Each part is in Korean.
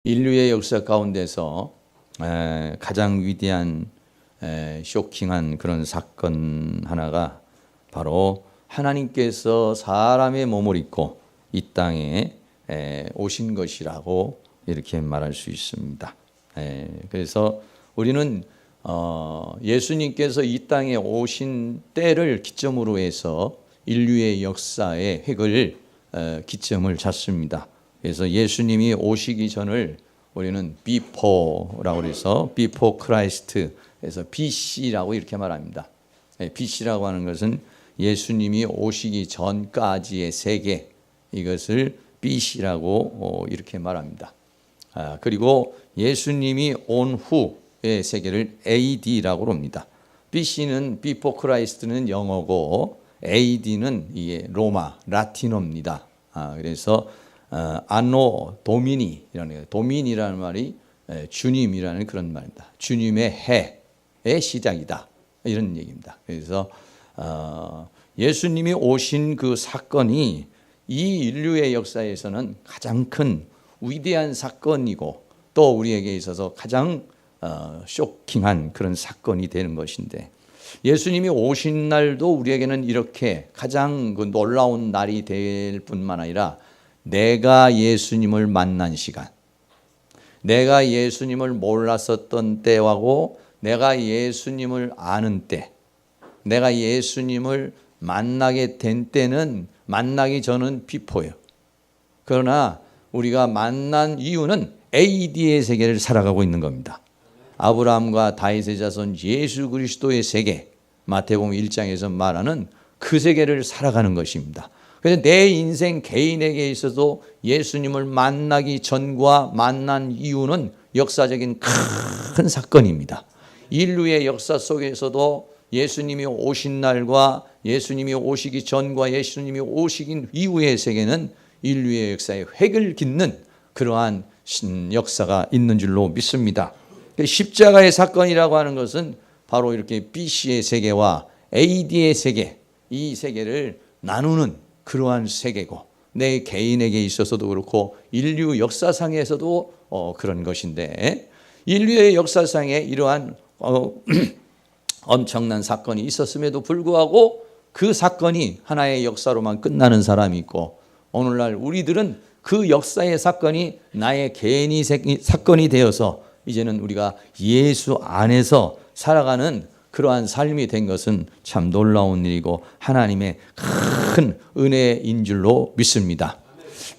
인류의 역사 가운데서 가장 위대한 쇼킹한 그런 사건 하나가 바로 하나님께서 사람의 몸을 입고 이 땅에 오신 것이라고 이렇게 말할 수 있습니다. 그래서 우리는 예수님께서 이 땅에 오신 때를 기점으로 해서 인류의 역사의 획을 기점을 잡습니다. 그래서 예수님이 오시기 전을 우리는 before라고 해서 before Christ에서 BC라고 이렇게 말합니다. BC라고 하는 것은 예수님이 오시기 전까지의 세계, 이것을 BC라고 이렇게 말합니다. 그리고 예수님이 온 후의 세계를 AD라고 합니다. BC는 before Christ는 영어고 AD는 이게 로마, 라틴어입니다. 그래서 아노 도미니라는 거예요. 도민이라는 말이 주님이라는 그런 말입니다. 주님의 해의 시작이다, 이런 얘기입니다. 그래서 예수님이 오신 그 사건이 이 인류의 역사에서는 가장 큰 위대한 사건이고 또 우리에게 있어서 가장 쇼킹한 그런 사건이 되는 것인데, 예수님이 오신 날도 우리에게는 이렇게 가장 그 놀라운 날이 될 뿐만 아니라 내가 예수님을 만난 시간, 내가 예수님을 몰랐었던 때하고 내가 예수님을 아는 때, 내가 예수님을 만나게 된 때는 만나기 전은 비포예요. 그러나 우리가 만난 이유는 AD의 세계를 살아가고 있는 겁니다. 아브라함과 다윗의 자손 예수 그리스도의 세계, 마태복음 1장에서 말하는 그 세계를 살아가는 것입니다. 그래서 내 인생 개인에게 있어도 예수님을 만나기 전과 만난 이유는 역사적인 큰 사건입니다. 인류의 역사 속에서도 예수님이 오신 날과 예수님이 오시기 전과 예수님이 오시기 이후의 세계는 인류의 역사의 획을 깃는 그러한 역사가 있는 줄로 믿습니다. 십자가의 사건이라고 하는 것은 바로 이렇게 BC의 세계와 AD의 세계, 이 세계를 나누는 그러한 세계고, 내 개인에게 있어서도 그렇고 인류 역사상에서도 그런 것인데, 인류의 역사상에 이러한 엄청난 사건이 있었음에도 불구하고 그 사건이 하나의 역사로만 끝나는 사람이 있고, 오늘날 우리들은 그 역사의 사건이 나의 개인이 사건이 되어서 이제는 우리가 예수 안에서 살아가는 그러한 삶이 된 것은 참 놀라운 일이고 하나님의 큰 은혜인 줄로 믿습니다.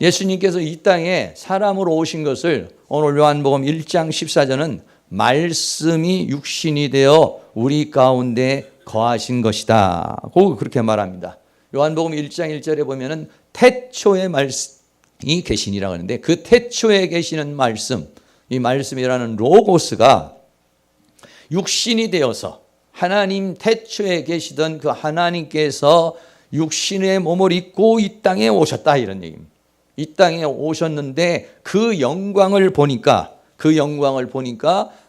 예수님께서 이 땅에 사람으로 오신 것을 오늘 요한복음 1장 14절은 말씀이 육신이 되어 우리 가운데 거하신 것이다, 그렇게 말합니다. 요한복음 1장 1절에 보면은 태초에 말씀이 계시니라고 하는데, 그 태초에 계시는 말씀, 이 말씀이라는 로고스가 육신이 되어서 하나님 태초에 계시던 그 하나님께서 육신의 몸을 입고 이 땅에 오셨다, 이런 얘기입니다. 이 땅에 오셨는데 그 영광을 보니까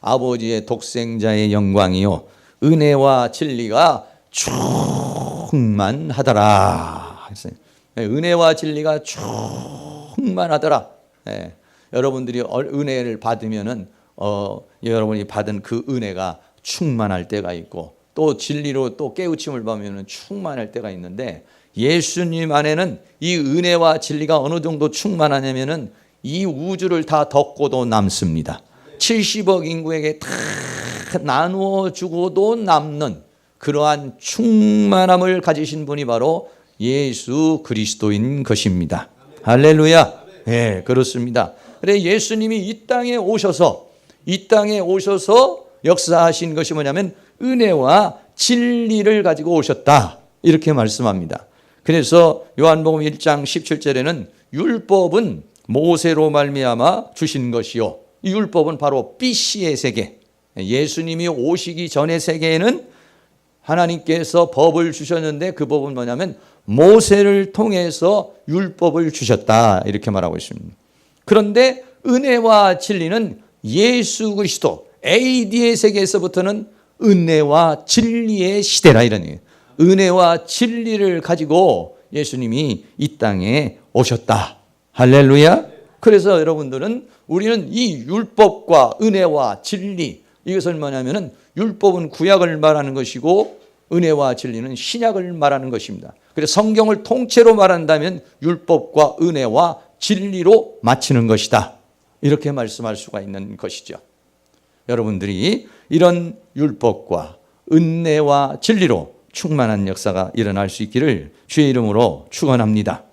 아버지의 독생자의 영광이요 은혜와 진리가 충만하더라. 은혜와 진리가 충만하더라. 여러분들이 은혜를 받으면은 여러분이 받은 그 은혜가 충만할 때가 있고, 또 진리로 또 깨우침을 받으면 충만할 때가 있는데, 예수님 안에는 이 은혜와 진리가 어느 정도 충만하냐면은 이 우주를 다 덮고도 남습니다. 70억 인구에게 다 나누어 주고도 남는 그러한 충만함을 가지신 분이 바로 예수 그리스도인 것입니다. 할렐루야. 네, 그렇습니다. 그래, 예수님이 이 땅에 오셔서 역사하신 것이 뭐냐면 은혜와 진리를 가지고 오셨다, 이렇게 말씀합니다. 그래서 요한복음 1장 17절에는 율법은 모세로 말미암아 주신 것이요, 이 율법은 바로 BC의 세계, 예수님이 오시기 전의 세계에는 하나님께서 법을 주셨는데 그 법은 뭐냐면 모세를 통해서 율법을 주셨다, 이렇게 말하고 있습니다. 그런데 은혜와 진리는 예수 그리스도 AD의 세계에서부터는 은혜와 진리의 시대라, 이런 얘기예요. 은혜와 진리를 가지고 예수님이 이 땅에 오셨다. 할렐루야. 그래서 여러분들은 우리는 이 율법과 은혜와 진리, 이것을 뭐냐면은 율법은 구약을 말하는 것이고 은혜와 진리는 신약을 말하는 것입니다. 그래서 성경을 통째로 말한다면 율법과 은혜와 진리로 마치는 것이다. 이렇게 말씀할 수가 있는 것이죠. 여러분들이 이런 율법과 은혜와 진리로 충만한 역사가 일어날 수 있기를 주의 이름으로 축원합니다.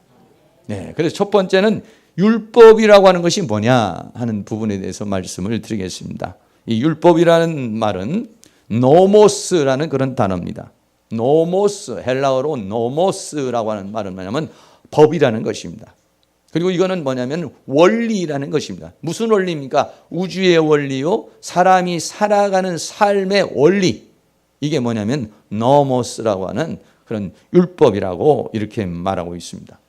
네, 그래서 첫 번째는 율법이라고 하는 것이 뭐냐 하는 부분에 대해서 말씀을 드리겠습니다. 이 율법이라는 말은 노모스라는 그런 단어입니다. 노모스, 헬라어로 노모스라고 하는 말은 뭐냐면 법이라는 것입니다. 그리고 이거는 뭐냐면 원리라는 것입니다. 무슨 원리입니까? 우주의 원리요, 사람이 살아가는 삶의 원리. 이게 뭐냐면 노모스라고 하는 그런 율법이라고 이렇게 말하고 있습니다.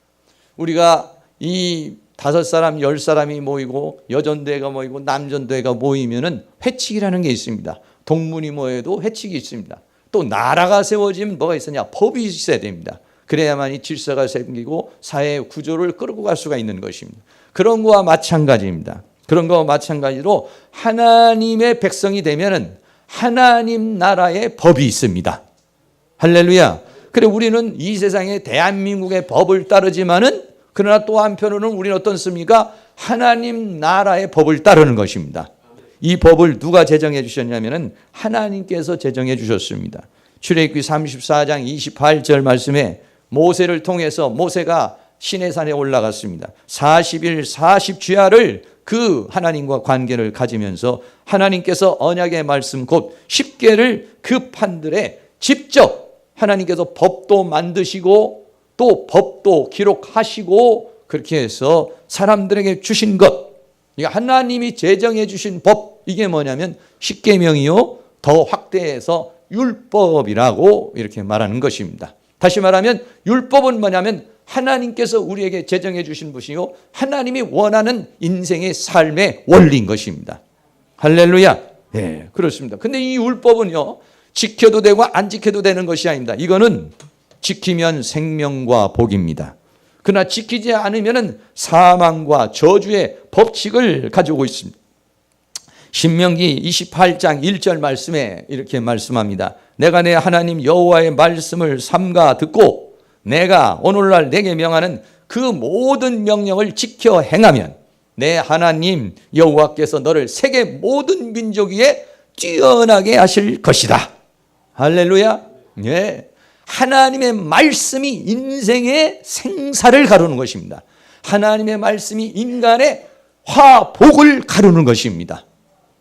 우리가 이 5사람, 10사람이 모이고 여전대회가 모이고 남전대회가 모이면은 회칙이라는 게 있습니다. 동문이 모여도 회칙이 있습니다. 또 나라가 세워지면 뭐가 있으냐? 법이 있어야 됩니다. 그래야만이 질서가 생기고 사회의 구조를 끌고 갈 수가 있는 것입니다. 그런 거와 마찬가지입니다. 그런 거와 마찬가지로 하나님의 백성이 되면은 하나님 나라의 법이 있습니다. 할렐루야. 그래 우리는 이 세상에 대한민국의 법을 따르지만은 그러나 또 한편으로는 우리는 어떻습니까? 하나님 나라의 법을 따르는 것입니다. 이 법을 누가 제정해 주셨냐면은 하나님께서 제정해 주셨습니다. 출애굽기 34장 28절 말씀에 모세를 통해서 모세가 시내산에 올라갔습니다. 40일 40주야를 그 하나님과 관계를 가지면서 하나님께서 언약의 말씀 곧 10계를 그 판들에 직접 하나님께서 법도 만드시고 또 법도 기록하시고 그렇게 해서 사람들에게 주신 것, 하나님이 제정해 주신 법, 이게 뭐냐면 십계명이요 더 확대해서 율법이라고 이렇게 말하는 것입니다. 다시 말하면 율법은 뭐냐면 하나님께서 우리에게 제정해 주신 것이요 하나님이 원하는 인생의 삶의 원리인 것입니다. 할렐루야. 네, 그렇습니다. 근데 이 율법은요 지켜도 되고 안 지켜도 되는 것이 아닙니다. 이거는 지키면 생명과 복입니다. 그러나 지키지 않으면 사망과 저주의 법칙을 가지고 있습니다. 신명기 28장 1절 말씀에 이렇게 말씀합니다. 내가 내 하나님 여호와의 말씀을 삼가 듣고 내가 오늘날 내게 명하는 그 모든 명령을 지켜 행하면 내 하나님 여호와께서 너를 세계 모든 민족 위에 뛰어나게 하실 것이다. 할렐루야. 예. 하나님의 말씀이 인생의 생사를 가르는 것입니다. 하나님의 말씀이 인간의 화복을 가르는 것입니다.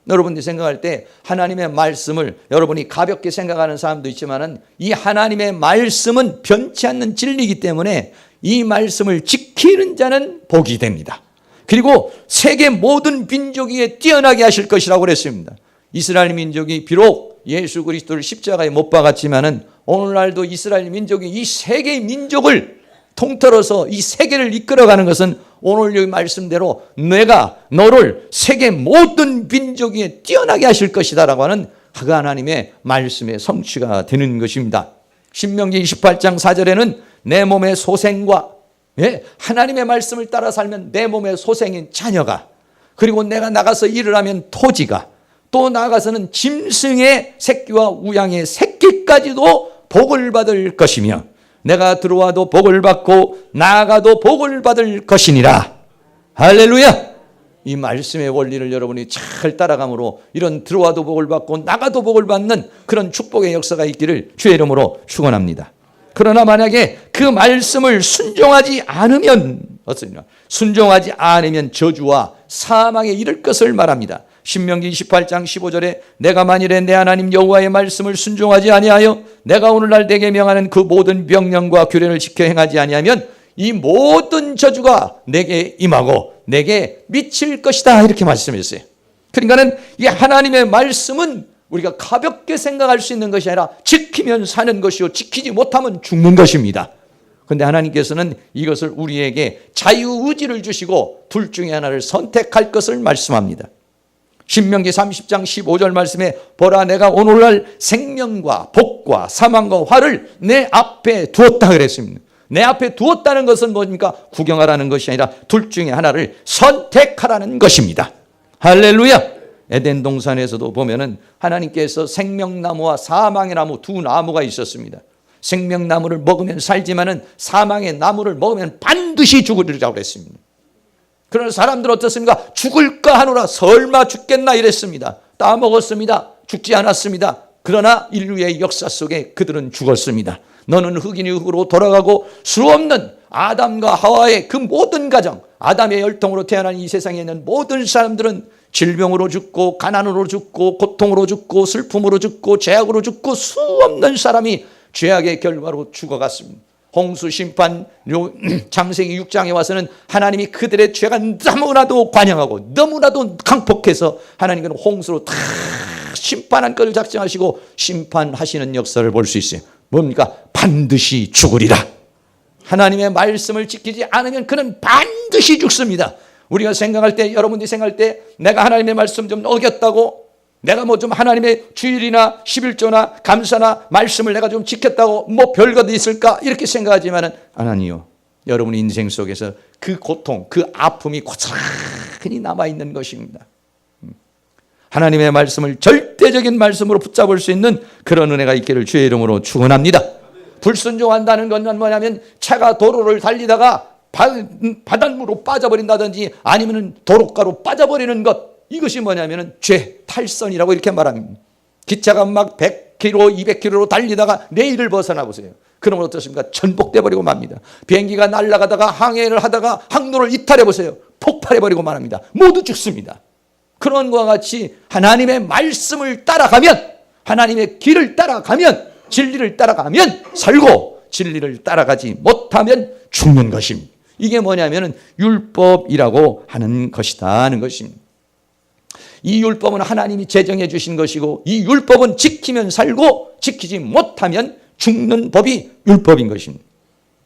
여러분들이 생각할 때 하나님의 말씀을 여러분이 가볍게 생각하는 사람도 있지만은 이 하나님의 말씀은 변치 않는 진리이기 때문에 이 말씀을 지키는 자는 복이 됩니다. 그리고 세계 모든 민족 위에 뛰어나게 하실 것이라고 그랬습니다. 이스라엘 민족이 비록 예수 그리스도를 십자가에 못 박았지만은 오늘날도 이스라엘 민족이 이 세계 민족을 통틀어서 이 세계를 이끌어가는 것은 오늘 여기 말씀대로 내가 너를 세계 모든 민족 위에 뛰어나게 하실 것이다라고 하는 그 하나님의 말씀의 성취가 되는 것입니다. 신명기 28장 4절에는 내 몸의 소생과 하나님의 말씀을 따라 살면 내 몸의 소생인 자녀가 그리고 내가 나가서 일을 하면 토지가 또 나아가서는 짐승의 새끼와 우양의 새끼까지도 복을 받을 것이며 내가 들어와도 복을 받고 나아가도 복을 받을 것이니라. 할렐루야. 이 말씀의 원리를 여러분이 잘 따라감으로 이런 들어와도 복을 받고 나가도 복을 받는 그런 축복의 역사가 있기를 주의 이름으로 축원합니다. 그러나 만약에 그 말씀을 순종하지 않으면 어떻습니까? 순종하지 않으면 저주와 사망에 이를 것을 말합니다. 신명기 28장 15절에 내가 만일에 내 하나님 여호와의 말씀을 순종하지 아니하여 내가 오늘날 내게 명하는 그 모든 명령과 규례를 지켜 행하지 아니하면 이 모든 저주가 내게 임하고 내게 미칠 것이다 이렇게 말씀했어요. 그러니까는 이 하나님의 말씀은 우리가 가볍게 생각할 수 있는 것이 아니라 지키면 사는 것이요 지키지 못하면 죽는 것입니다. 그런데 하나님께서는 이것을 우리에게 자유의지를 주시고 둘 중에 하나를 선택할 것을 말씀합니다. 신명기 30장 15절 말씀에 보라 내가 오늘날 생명과 복과 사망과 화를 내 앞에 두었다 그랬습니다. 내 앞에 두었다는 것은 뭡니까? 구경하라는 것이 아니라 둘 중에 하나를 선택하라는 것입니다. 할렐루야. 에덴 동산에서도 보면은 하나님께서 생명나무와 사망의 나무 두 나무가 있었습니다. 생명나무를 먹으면 살지만은 사망의 나무를 먹으면 반드시 죽으리라고 그랬습니다. 그러나 사람들은 어떻습니까? 죽을까 하노라 설마 죽겠나 이랬습니다. 따먹었습니다. 죽지 않았습니다. 그러나 인류의 역사 속에 그들은 죽었습니다. 너는 흙이니 흙으로 돌아가고 수없는 아담과 하와의 그 모든 가정, 아담의 혈통으로 태어난 이 세상에 있는 모든 사람들은 질병으로 죽고 가난으로 죽고 고통으로 죽고 슬픔으로 죽고 죄악으로 죽고 수없는 사람이 죄악의 결과로 죽어갔습니다. 홍수 심판 창세기 6장에 와서는 하나님이 그들의 죄가 너무나도 관영하고 너무나도 강폭해서 하나님은 홍수로 다 심판한 것을 작정하시고 심판하시는 역사를 볼 수 있어요. 뭡니까? 반드시 죽으리라. 하나님의 말씀을 지키지 않으면 그는 반드시 죽습니다. 우리가 생각할 때, 여러분들이 생각할 때 내가 하나님의 말씀 좀 어겼다고, 내가 뭐 좀 하나님의 주일이나 11조나 감사나 말씀을 내가 좀 지켰다고 뭐 별것도 있을까 이렇게 생각하지만은 아니요. 여러분의 인생 속에서 그 고통, 그 아픔이 고스란히 남아있는 것입니다. 하나님의 말씀을 절대적인 말씀으로 붙잡을 수 있는 그런 은혜가 있기를 주의 이름으로 축원합니다. 불순종한다는 건 뭐냐면 차가 도로를 달리다가 바닷물로 빠져버린다든지 아니면 도로가로 빠져버리는 것, 이것이 뭐냐면 죄, 탈선이라고 이렇게 말합니다. 기차가 막 100km, 200km로 달리다가 레일을 벗어나 보세요. 그러면 어떻습니까? 전복돼 버리고 맙니다. 비행기가 날아가다가 항해를 하다가 항로를 이탈해 보세요. 폭발해 버리고 말합니다. 모두 죽습니다. 그런 것과 같이 하나님의 말씀을 따라가면, 하나님의 길을 따라가면, 진리를 따라가면 살고 진리를 따라가지 못하면 죽는 것입니다. 이게 뭐냐면 율법이라고 하는 것이다 하는 것입니다. 이 율법은 하나님이 제정해 주신 것이고 이 율법은 지키면 살고 지키지 못하면 죽는 법이 율법인 것입니다.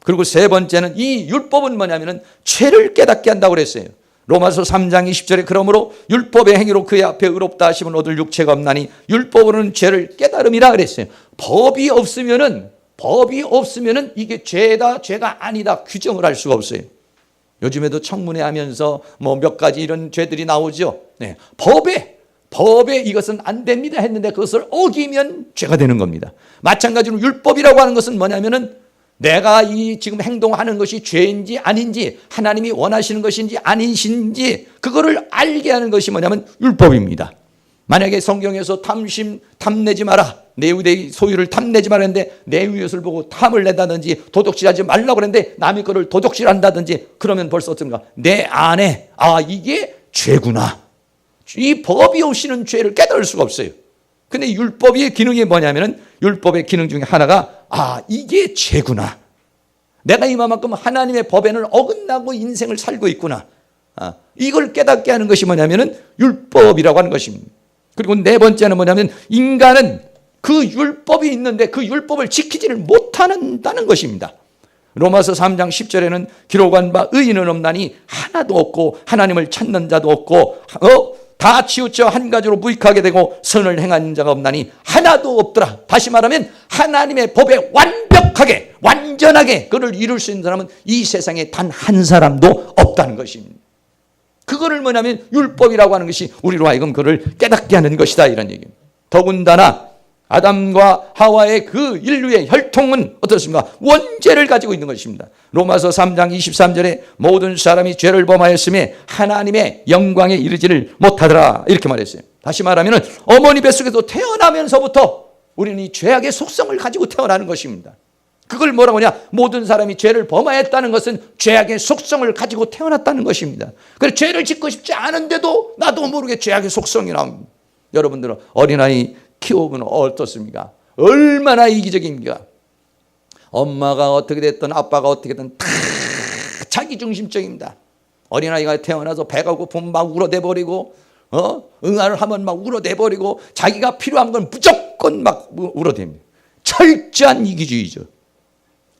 그리고 세 번째는 이 율법은 뭐냐면 죄를 깨닫게 한다고 그랬어요. 로마서 3장 20절에 그러므로 율법의 행위로 그의 앞에 의롭다 하심은 얻을 육체가 없나니 율법으로는 죄를 깨달음이라 그랬어요. 법이 없으면은 이게 죄다 죄가 아니다 규정을 할 수가 없어요. 요즘에도 청문회 하면서 뭐 몇 가지 이런 죄들이 나오죠. 네. 법에 이것은 안 됩니다 했는데 그것을 어기면 죄가 되는 겁니다. 마찬가지로 율법이라고 하는 것은 뭐냐면은 내가 이 지금 행동하는 것이 죄인지 아닌지, 하나님이 원하시는 것인지 아닌지 그거를 알게 하는 것이 뭐냐면 율법입니다. 만약에 성경에서 탐내지 마라, 내 이웃의 소유를 탐내지 마라 했는데 내 이웃을 보고 탐을 내다든지 도둑질하지 말라고 그랬는데 남의 거를 도둑질한다든지 그러면 벌써 어떻습니까? 내 안에 이게 죄구나. 이 법이 없이는 죄를 깨달을 수가 없어요. 근데 율법의 기능이 뭐냐면은 율법의 기능 중에 하나가 이게 죄구나. 내가 이만큼 하나님의 법에는 어긋나고 인생을 살고 있구나. 이걸 깨닫게 하는 것이 뭐냐면은 율법이라고 하는 것입니다. 그리고 네 번째는 뭐냐면 인간은 그 율법이 있는데 그 율법을 지키지를 못한다는 것입니다. 로마서 3장 10절에는 기록한 바 의인은 없나니 하나도 없고 하나님을 찾는 자도 없고 다 치우쳐 한 가지로 무익하게 되고 선을 행하는 자가 없나니 하나도 없더라. 다시 말하면 하나님의 법에 완벽하게 완전하게 그를 이룰 수 있는 사람은 이 세상에 단 한 사람도 없다는 것입니다. 그거를 뭐냐면 율법이라고 하는 것이 우리로 하여금 그를 깨닫게 하는 것이다 이런 얘기입니다. 더군다나 아담과 하와의 그 인류의 혈통은 어떻습니까? 원죄를 가지고 있는 것입니다. 로마서 3장 23절에 모든 사람이 죄를 범하였음에 하나님의 영광에 이르지를 못하더라 이렇게 말했어요. 다시 말하면 어머니 뱃속에서 태어나면서부터 우리는 이 죄악의 속성을 가지고 태어나는 것입니다. 그걸 뭐라고 하냐? 모든 사람이 죄를 범하였다는 것은 죄악의 속성을 가지고 태어났다는 것입니다. 그래서 죄를 짓고 싶지 않은데도 나도 모르게 죄악의 속성이 나옵니다. 여러분들은 어린아이 키워보면 어떻습니까? 얼마나 이기적입니까? 엄마가 어떻게 됐든 아빠가 어떻게 됐든 다 자기중심적입니다. 어린아이가 태어나서 배가 고프면 막 울어대버리고 응아를 하면 막 울어대버리고 자기가 필요한 건 무조건 막 울어댑니다. 철저한 이기주의죠.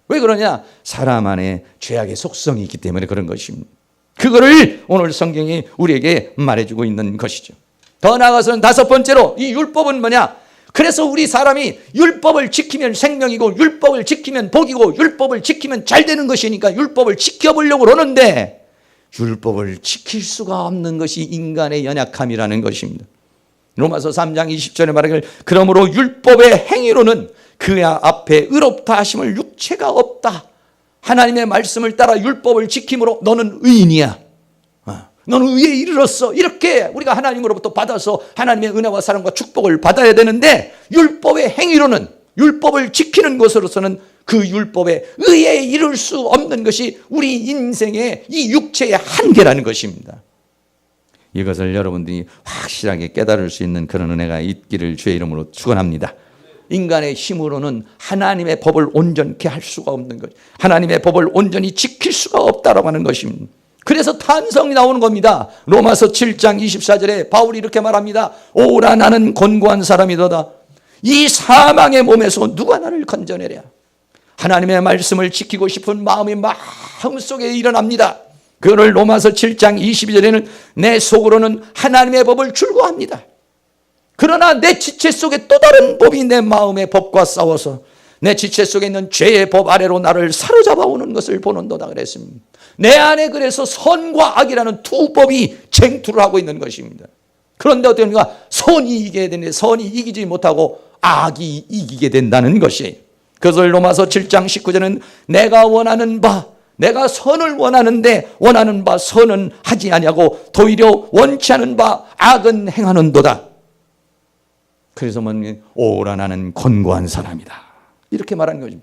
왜 그러냐? 사람 안에 죄악의 속성이 있기 때문에 그런 것입니다. 그거를 오늘 성경이 우리에게 말해주고 있는 것이죠. 더 나아가서는 다섯 번째로 이 율법은 뭐냐? 그래서 우리 사람이 율법을 지키면 생명이고 율법을 지키면 복이고 율법을 지키면 잘 되는 것이니까 율법을 지켜보려고 그러는데 율법을 지킬 수가 없는 것이 인간의 연약함이라는 것입니다. 로마서 3장 20절에 말하길 그러므로 율법의 행위로는 그 앞에 의롭다 하심을 육체가 없다. 하나님의 말씀을 따라 율법을 지킴으로 너는 의인이야. 너는 의에 이르렀어. 이렇게 우리가 하나님으로부터 받아서 하나님의 은혜와 사랑과 축복을 받아야 되는데 율법의 행위로는 율법을 지키는 것으로서는 그 율법의 의에 이룰 수 없는 것이 우리 인생의 이 육체의 한계라는 것입니다. 이것을 여러분들이 확실하게 깨달을 수 있는 그런 은혜가 있기를 주의 이름으로 축원합니다. 인간의 힘으로는 하나님의 법을 온전케 할 수가 없는 것, 하나님의 법을 온전히 지킬 수가 없다라고 하는 것입니다. 그래서 탄성이 나오는 겁니다. 로마서 7장 24절에 바울이 이렇게 말합니다. 오라 나는 곤고한 사람이도다. 이 사망의 몸에서 누가 나를 건져내랴. 하나님의 말씀을 지키고 싶은 마음이 마음속에 일어납니다. 그를 로마서 7장 22절에는 내 속으로는 하나님의 법을 줄고합니다. 그러나 내 지체 속에 또 다른 법이 내 마음의 법과 싸워서 내 지체 속에 있는 죄의 법 아래로 나를 사로잡아 오는 것을 보는도다 그랬습니다. 내 안에 그래서 선과 악이라는 두 법이 쟁투를 하고 있는 것입니다. 그런데 어떻습니까? 선이 이겨야 되는데 선이 이기지 못하고 악이 이기게 된다는 것이. 그래서 로마서 7장 19절은 내가 원하는 바 내가 선을 원하는데 원하는 바 선은 하지 아니하고 도리어 원치 않은 바 악은 행하는도다. 그래서 오라 나는 곤고한 사람이다. 이렇게 말하는 거죠.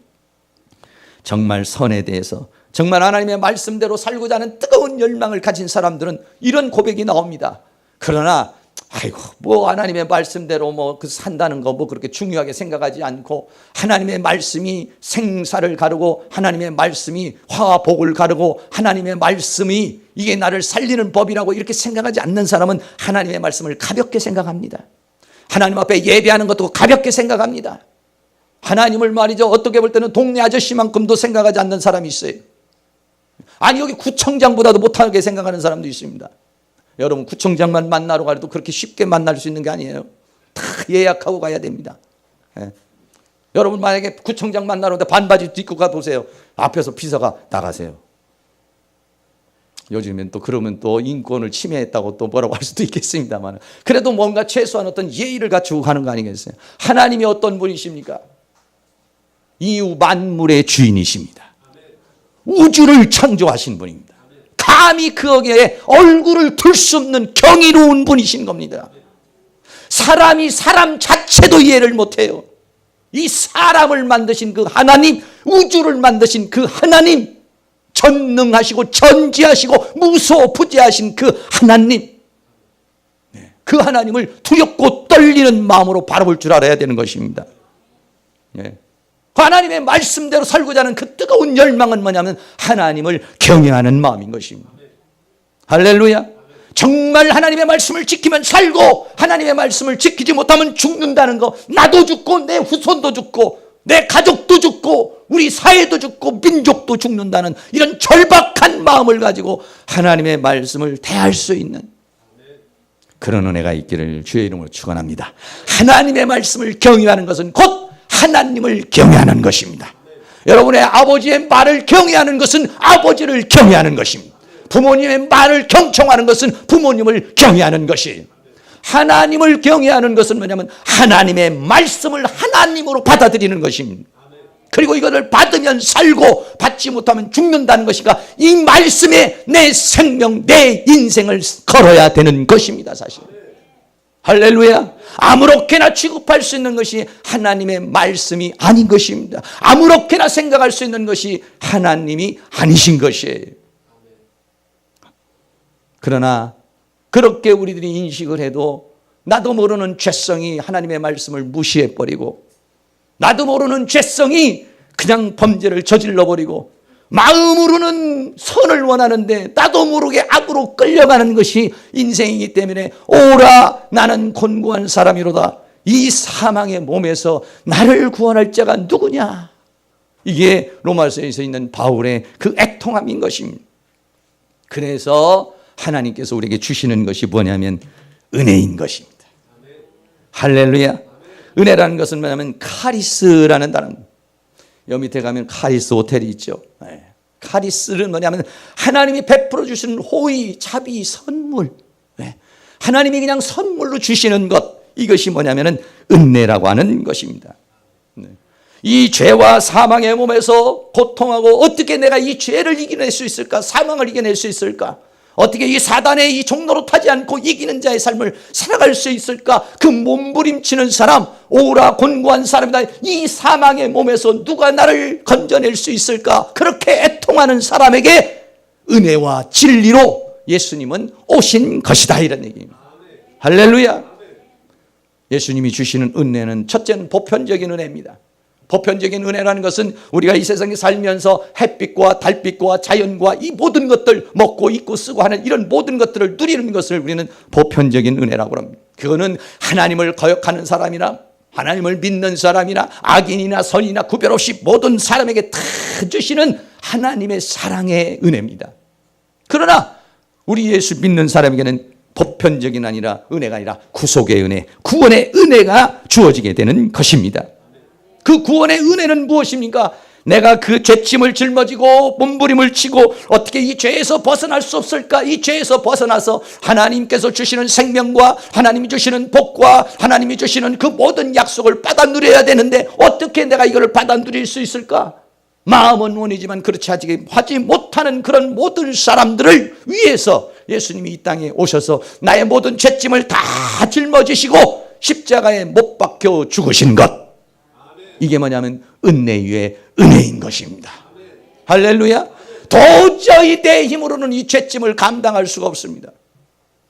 정말 선에 대해서 정말 하나님의 말씀대로 살고자 하는 뜨거운 열망을 가진 사람들은 이런 고백이 나옵니다. 그러나 아이고 뭐 하나님의 말씀대로 뭐 그 산다는 거 뭐 그렇게 중요하게 생각하지 않고 하나님의 말씀이 생사를 가르고 하나님의 말씀이 화와 복을 가르고 하나님의 말씀이 이게 나를 살리는 법이라고 이렇게 생각하지 않는 사람은 하나님의 말씀을 가볍게 생각합니다. 하나님 앞에 예배하는 것도 가볍게 생각합니다. 하나님을 말이죠 어떻게 볼 때는 동네 아저씨만큼도 생각하지 않는 사람이 있어요. 아니 여기 구청장보다도 못하게 생각하는 사람도 있습니다. 여러분 구청장만 만나러 가도 그렇게 쉽게 만날 수 있는 게 아니에요. 다 예약하고 가야 됩니다. 예. 여러분 만약에 구청장 만나러 오는데 반바지 입고 가보세요. 앞에서 비서가 나가세요. 요즘엔 또 그러면 또 인권을 침해했다고 또 뭐라고 할 수도 있겠습니다만 그래도 뭔가 최소한 어떤 예의를 갖추고 가는 거 아니겠어요? 하나님이 어떤 분이십니까? 이 만물의 주인이십니다. 우주를 창조하신 분입니다. 감히 거기에 얼굴을 둘 수 없는 경이로운 분이신 겁니다. 사람이 사람 자체도 이해를 못해요. 이 사람을 만드신 그 하나님, 우주를 만드신 그 하나님, 전능하시고 전지하시고 무소부지하신 그 하나님, 그 하나님을 두렵고 떨리는 마음으로 바라볼 줄 알아야 되는 것입니다. 하나님의 말씀대로 살고자 하는 그 뜨거운 열망은 뭐냐면 하나님을 경외하는 마음인 것입니다. 할렐루야. 정말 하나님의 말씀을 지키면 살고 하나님의 말씀을 지키지 못하면 죽는다는 거, 나도 죽고 내 후손도 죽고 내 가족도 죽고 우리 사회도 죽고 민족도 죽는다는 이런 절박한 마음을 가지고 하나님의 말씀을 대할 수 있는 그런 은혜가 있기를 주의 이름으로 축원합니다. 하나님의 말씀을 경외하는 것은 곧 하나님을 경외하는 것입니다. 여러분의 아버지의 말을 경외하는 것은 아버지를 경외하는 것입니다. 부모님의 말을 경청하는 것은 부모님을 경외하는 것이에요. 하나님을 경외하는 것은 뭐냐면 하나님의 말씀을 하나님으로 받아들이는 것입니다. 그리고 이것을 받으면 살고 받지 못하면 죽는다는 것이니까 이 말씀에 내 생명, 내 인생을 걸어야 되는 것입니다. 사실 할렐루야. 아무렇게나 취급할 수 있는 것이 하나님의 말씀이 아닌 것입니다. 아무렇게나 생각할 수 있는 것이 하나님이 아니신 것이에요. 그러나 그렇게 우리들이 인식을 해도 나도 모르는 죄성이 하나님의 말씀을 무시해버리고 나도 모르는 죄성이 그냥 범죄를 저질러버리고 마음으로는 선을 원하는데 나도 모르게 악으로 끌려가는 것이 인생이기 때문에 오라 나는 곤고한 사람이로다. 이 사망의 몸에서 나를 구원할 자가 누구냐. 이게 로마서에서 있는 바울의 그 애통함인 것입니다. 그래서 하나님께서 우리에게 주시는 것이 뭐냐면 은혜인 것입니다. 할렐루야. 은혜라는 것은 뭐냐면 카리스라는 단어. 여 밑에 가면 카리스 호텔이 있죠. 카리스는 뭐냐면 하나님이 베풀어 주시는 호의, 자비, 선물. 하나님이 그냥 선물로 주시는 것. 이것이 뭐냐면 은혜라고 하는 것입니다. 이 죄와 사망의 몸에서 고통하고 어떻게 내가 이 죄를 이겨낼 수 있을까? 사망을 이겨낼 수 있을까? 어떻게 이 사단의 이 종로로 타지 않고 이기는 자의 삶을 살아갈 수 있을까? 그 몸부림치는 사람, 오라 곤고한 사람이다. 이 사망의 몸에서 누가 나를 건져낼 수 있을까? 그렇게 애통하는 사람에게 은혜와 진리로 예수님은 오신 것이다, 이런 얘기입니다. 할렐루야. 예수님이 주시는 은혜는 첫째는 보편적인 은혜입니다. 보편적인 은혜라는 것은 우리가 이 세상에 살면서 햇빛과 달빛과 자연과 이 모든 것들 먹고 입고 쓰고 하는 이런 모든 것들을 누리는 것을 우리는 보편적인 은혜라고 합니다. 그거는 하나님을 거역하는 사람이나 하나님을 믿는 사람이나 악인이나 선이나 구별 없이 모든 사람에게 다 주시는 하나님의 사랑의 은혜입니다. 그러나 우리 예수 믿는 사람에게는 보편적인 은혜가 아니라 구속의 은혜, 구원의 은혜가 주어지게 되는 것입니다. 그 구원의 은혜는 무엇입니까? 내가 그 죄짐을 짊어지고 몸부림을 치고 어떻게 이 죄에서 벗어날 수 없을까? 이 죄에서 벗어나서 하나님께서 주시는 생명과 하나님이 주시는 복과 하나님이 주시는 그 모든 약속을 받아 누려야 되는데 어떻게 내가 이걸 받아 누릴 수 있을까? 마음은 원이지만 그렇지 하지 못하는 그런 모든 사람들을 위해서 예수님이 이 땅에 오셔서 나의 모든 죄짐을 다 짊어지시고 십자가에 못 박혀 죽으신 것. 이게 뭐냐면 은혜 위에 은혜인 것입니다. 할렐루야. 도저히 내 힘으로는 이 죄짐을 감당할 수가 없습니다.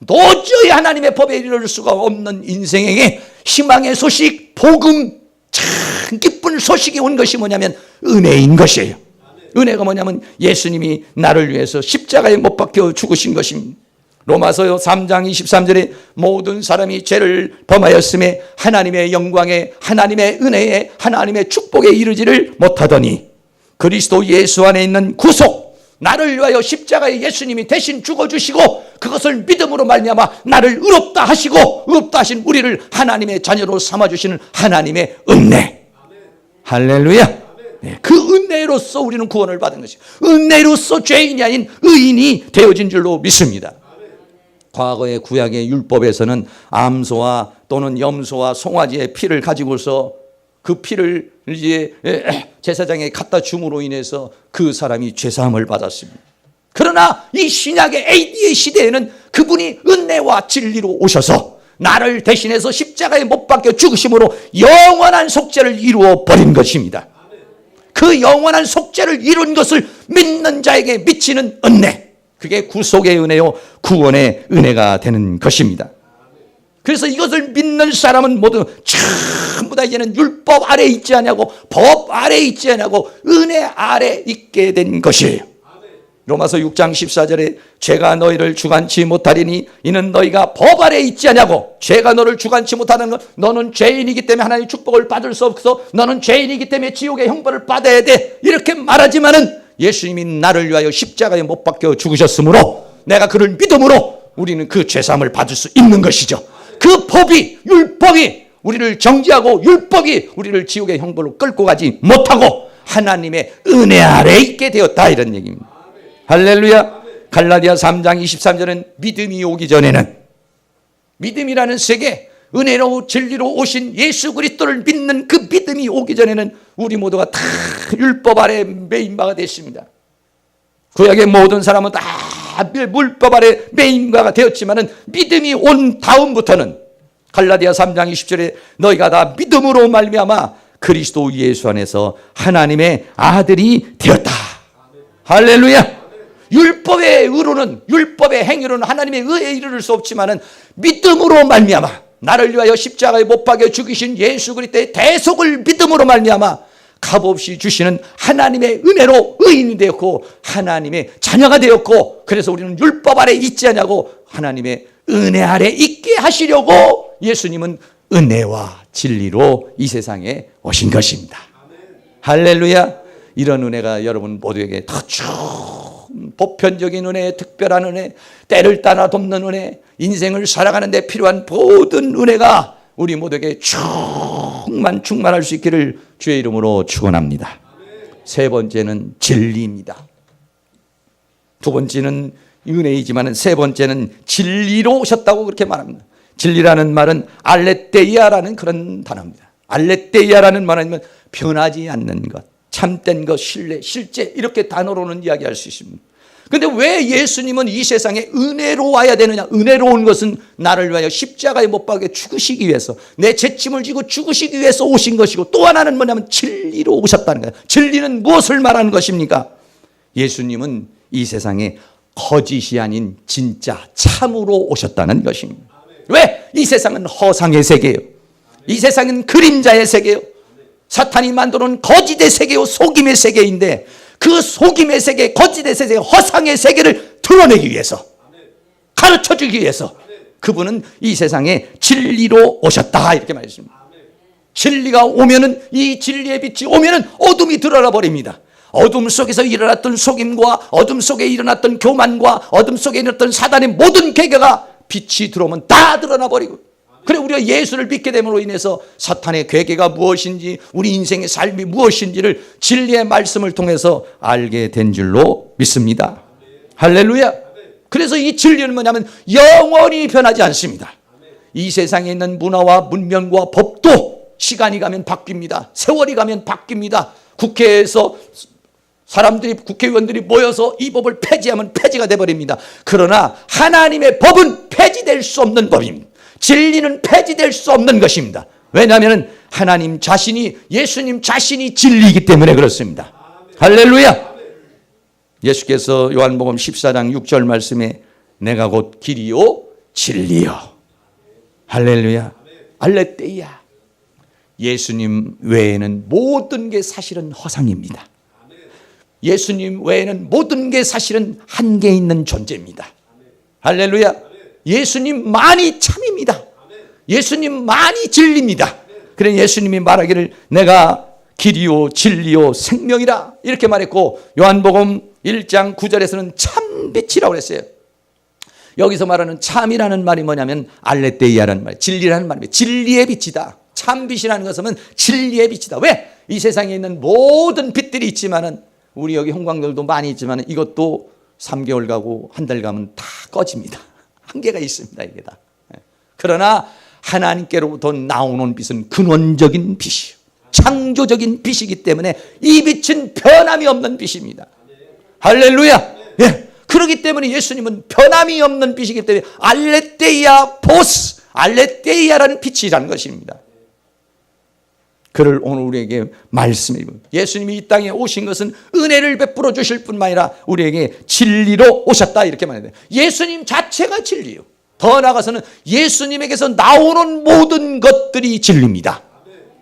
도저히 하나님의 법에 이를 수가 없는 인생에게 희망의 소식, 복음, 참 기쁜 소식이 온 것이 뭐냐면 은혜인 것이에요. 은혜가 뭐냐면 예수님이 나를 위해서 십자가에 못 박혀 죽으신 것입니다. 로마서 3장 23절에 모든 사람이 죄를 범하였음에 하나님의 영광에 하나님의 은혜에 하나님의 축복에 이르지를 못하더니 그리스도 예수 안에 있는 구속, 나를 위하여 십자가에 예수님이 대신 죽어주시고 그것을 믿음으로 말미암아 나를 의롭다 하시고 의롭다 하신 우리를 하나님의 자녀로 삼아주시는 하나님의 은혜. 할렐루야. 그 은혜로서 우리는 구원을 받은 것이에요. 은혜로서 죄인이 아닌 의인이 되어진 줄로 믿습니다. 과거의 구약의 율법에서는 암소와 또는 염소와 송아지의 피를 가지고서 그 피를 이제 제사장에 갖다 줌으로 인해서 그 사람이 죄사함을 받았습니다. 그러나 이 신약의 AD의 시대에는 그분이 은혜와 진리로 오셔서 나를 대신해서 십자가에 못 박혀 죽으심으로 영원한 속죄를 이루어 버린 것입니다. 그 영원한 속죄를 이룬 것을 믿는 자에게 미치는 은혜, 그게 구속의 은혜요 구원의 은혜가 되는 것입니다. 그래서 이것을 믿는 사람은 모두 전부 다 이제는 율법 아래 있지 않냐고, 법 아래 있지 않냐고 은혜 아래 있게 된 것이에요. 로마서 6장 14절에 죄가 너희를 주관치 못하리니 이는 너희가 법 아래 있지 않냐고. 죄가 너를 주관치 못하는 건 너는 죄인이기 때문에 하나님의 축복을 받을 수 없어, 너는 죄인이기 때문에 지옥의 형벌을 받아야 돼, 이렇게 말하지만은 예수님이 나를 위하여 십자가에 못 박혀 죽으셨으므로 내가 그를 믿음으로 우리는 그 죄사함을 받을 수 있는 것이죠. 그 법이, 율법이 우리를 정죄하고 율법이 우리를 지옥의 형벌로 끌고 가지 못하고 하나님의 은혜 아래 있게 되었다, 이런 얘기입니다. 할렐루야. 갈라디아 3장 23절은 믿음이 오기 전에는, 믿음이라는 세계, 은혜로 진리로 오신 예수 그리스도를 믿는 그 믿음이 오기 전에는 우리 모두가 다 율법 아래 매인 바가 됐습니다. 구약의 모든 사람은 다 율법 아래 매인 바가 되었지만은 믿음이 온 다음부터는 갈라디아 3장 20절에 너희가 다 믿음으로 말미암아 그리스도 예수 안에서 하나님의 아들이 되었다. 할렐루야. 율법의 의로는, 율법의 행위로는 하나님의 의에 이르를 수 없지만은 믿음으로 말미암아 나를 위하여 십자가에 못 박여 죽이신 예수 그리스도의 대속을 믿음으로 말미암아 값없이 주시는 하나님의 은혜로 의인이 되었고 하나님의 자녀가 되었고, 그래서 우리는 율법 아래 있지 않냐고 하나님의 은혜 아래 있게 하시려고 예수님은 은혜와 진리로 이 세상에 오신 것입니다. 할렐루야. 이런 은혜가 여러분 모두에게 더 보편적인 은혜, 특별한 은혜, 때를 따라 돕는 은혜, 인생을 살아가는 데 필요한 모든 은혜가 우리 모두에게 풍만 충만할 수 있기를 주의 이름으로 축원합니다. 세 번째는 진리입니다. 두 번째는 은혜이지만 세 번째는 진리로 오셨다고 그렇게 말합니다. 진리라는 말은 알레테이아라는 그런 단어입니다. 알레테이아라는 말은 변하지 않는 것, 참된 것, 신뢰, 실제 이렇게 단어로는 이야기할 수 있습니다. 그런데 왜 예수님은 이 세상에 은혜로 와야 되느냐? 은혜로운 것은 나를 위하여 십자가에 못 박혀 죽으시기 위해서, 내 죄짐을 지고 죽으시기 위해서 오신 것이고, 또 하나는 뭐냐면 진리로 오셨다는 거예요. 진리는 무엇을 말하는 것입니까? 예수님은 이 세상에 거짓이 아닌 진짜 참으로 오셨다는 것입니다. 왜? 이 세상은 허상의 세계예요. 이 세상은 그림자의 세계예요. 사탄이 만들어놓은 거짓의 세계요, 속임의 세계인데, 그 속임의 세계, 거짓의 세계, 허상의 세계를 드러내기 위해서, 가르쳐주기 위해서 그분은 이 세상에 진리로 오셨다 이렇게 말했습니다. 진리가 오면은, 이 진리의 빛이 오면은 어둠이 드러나 버립니다. 어둠 속에서 일어났던 속임과 어둠 속에 일어났던 교만과 어둠 속에 일어났던 사단의 모든 계계가 빛이 들어오면 다 드러나 버리고, 그래 우리가 예수를 믿게 됨으로 인해서 사탄의 괴계가 무엇인지, 우리 인생의 삶이 무엇인지를 진리의 말씀을 통해서 알게 된 줄로 믿습니다. 할렐루야. 그래서 이 진리는 뭐냐면 영원히 변하지 않습니다. 이 세상에 있는 문화와 문명과 법도 시간이 가면 바뀝니다. 세월이 가면 바뀝니다. 국회에서 국회의원들이 모여서 이 법을 폐지하면 폐지가 돼버립니다. 그러나 하나님의 법은 폐지될 수 없는 법입니다. 진리는 폐지될 수 없는 것입니다. 왜냐하면 하나님 자신이, 예수님 자신이 진리이기 때문에 그렇습니다. 할렐루야. 예수께서 요한복음 14장 6절 말씀에 내가 곧 길이요 진리요. 할렐루야. 알레테이아. 예수님 외에는 모든 게 사실은 허상입니다. 예수님 외에는 모든 게 사실은 한계 있는 존재입니다. 할렐루야. 예수님만이 참입니다. 예수님만이 진리입니다. 그래 예수님이 말하기를 내가 길이요 진리요 생명이라 이렇게 말했고, 요한복음 1장 9절에서는 참빛이라고 그랬어요. 여기서 말하는 참이라는 말이 뭐냐면 알레테이아라는 말, 진리라는 말입니다. 진리의 빛이다. 참빛이라는 것은 진리의 빛이다. 왜? 이 세상에 있는 모든 빛들이 있지만은, 우리 여기 형광들도 많이 있지만 이것도 3개월 가고 한 달 가면 다 꺼집니다. 한계가 있습니다, 이게 다. 그러나 하나님께로부터 나오는 빛은 근원적인 빛이요, 창조적인 빛이기 때문에 이 빛은 변함이 없는 빛입니다. 할렐루야. 예. 그렇기 때문에 예수님은 변함이 없는 빛이기 때문에 알레테이아 포스, 알레테이아라는 빛이라는 것입니다. 그를 오늘 우리에게 말씀해 주고, 예수님이 이 땅에 오신 것은 은혜를 베풀어 주실 뿐만 아니라 우리에게 진리로 오셨다 이렇게 말해요. 예수님 자체가 진리요. 더 나아가서는 예수님에게서 나오는 모든 것들이 진리입니다.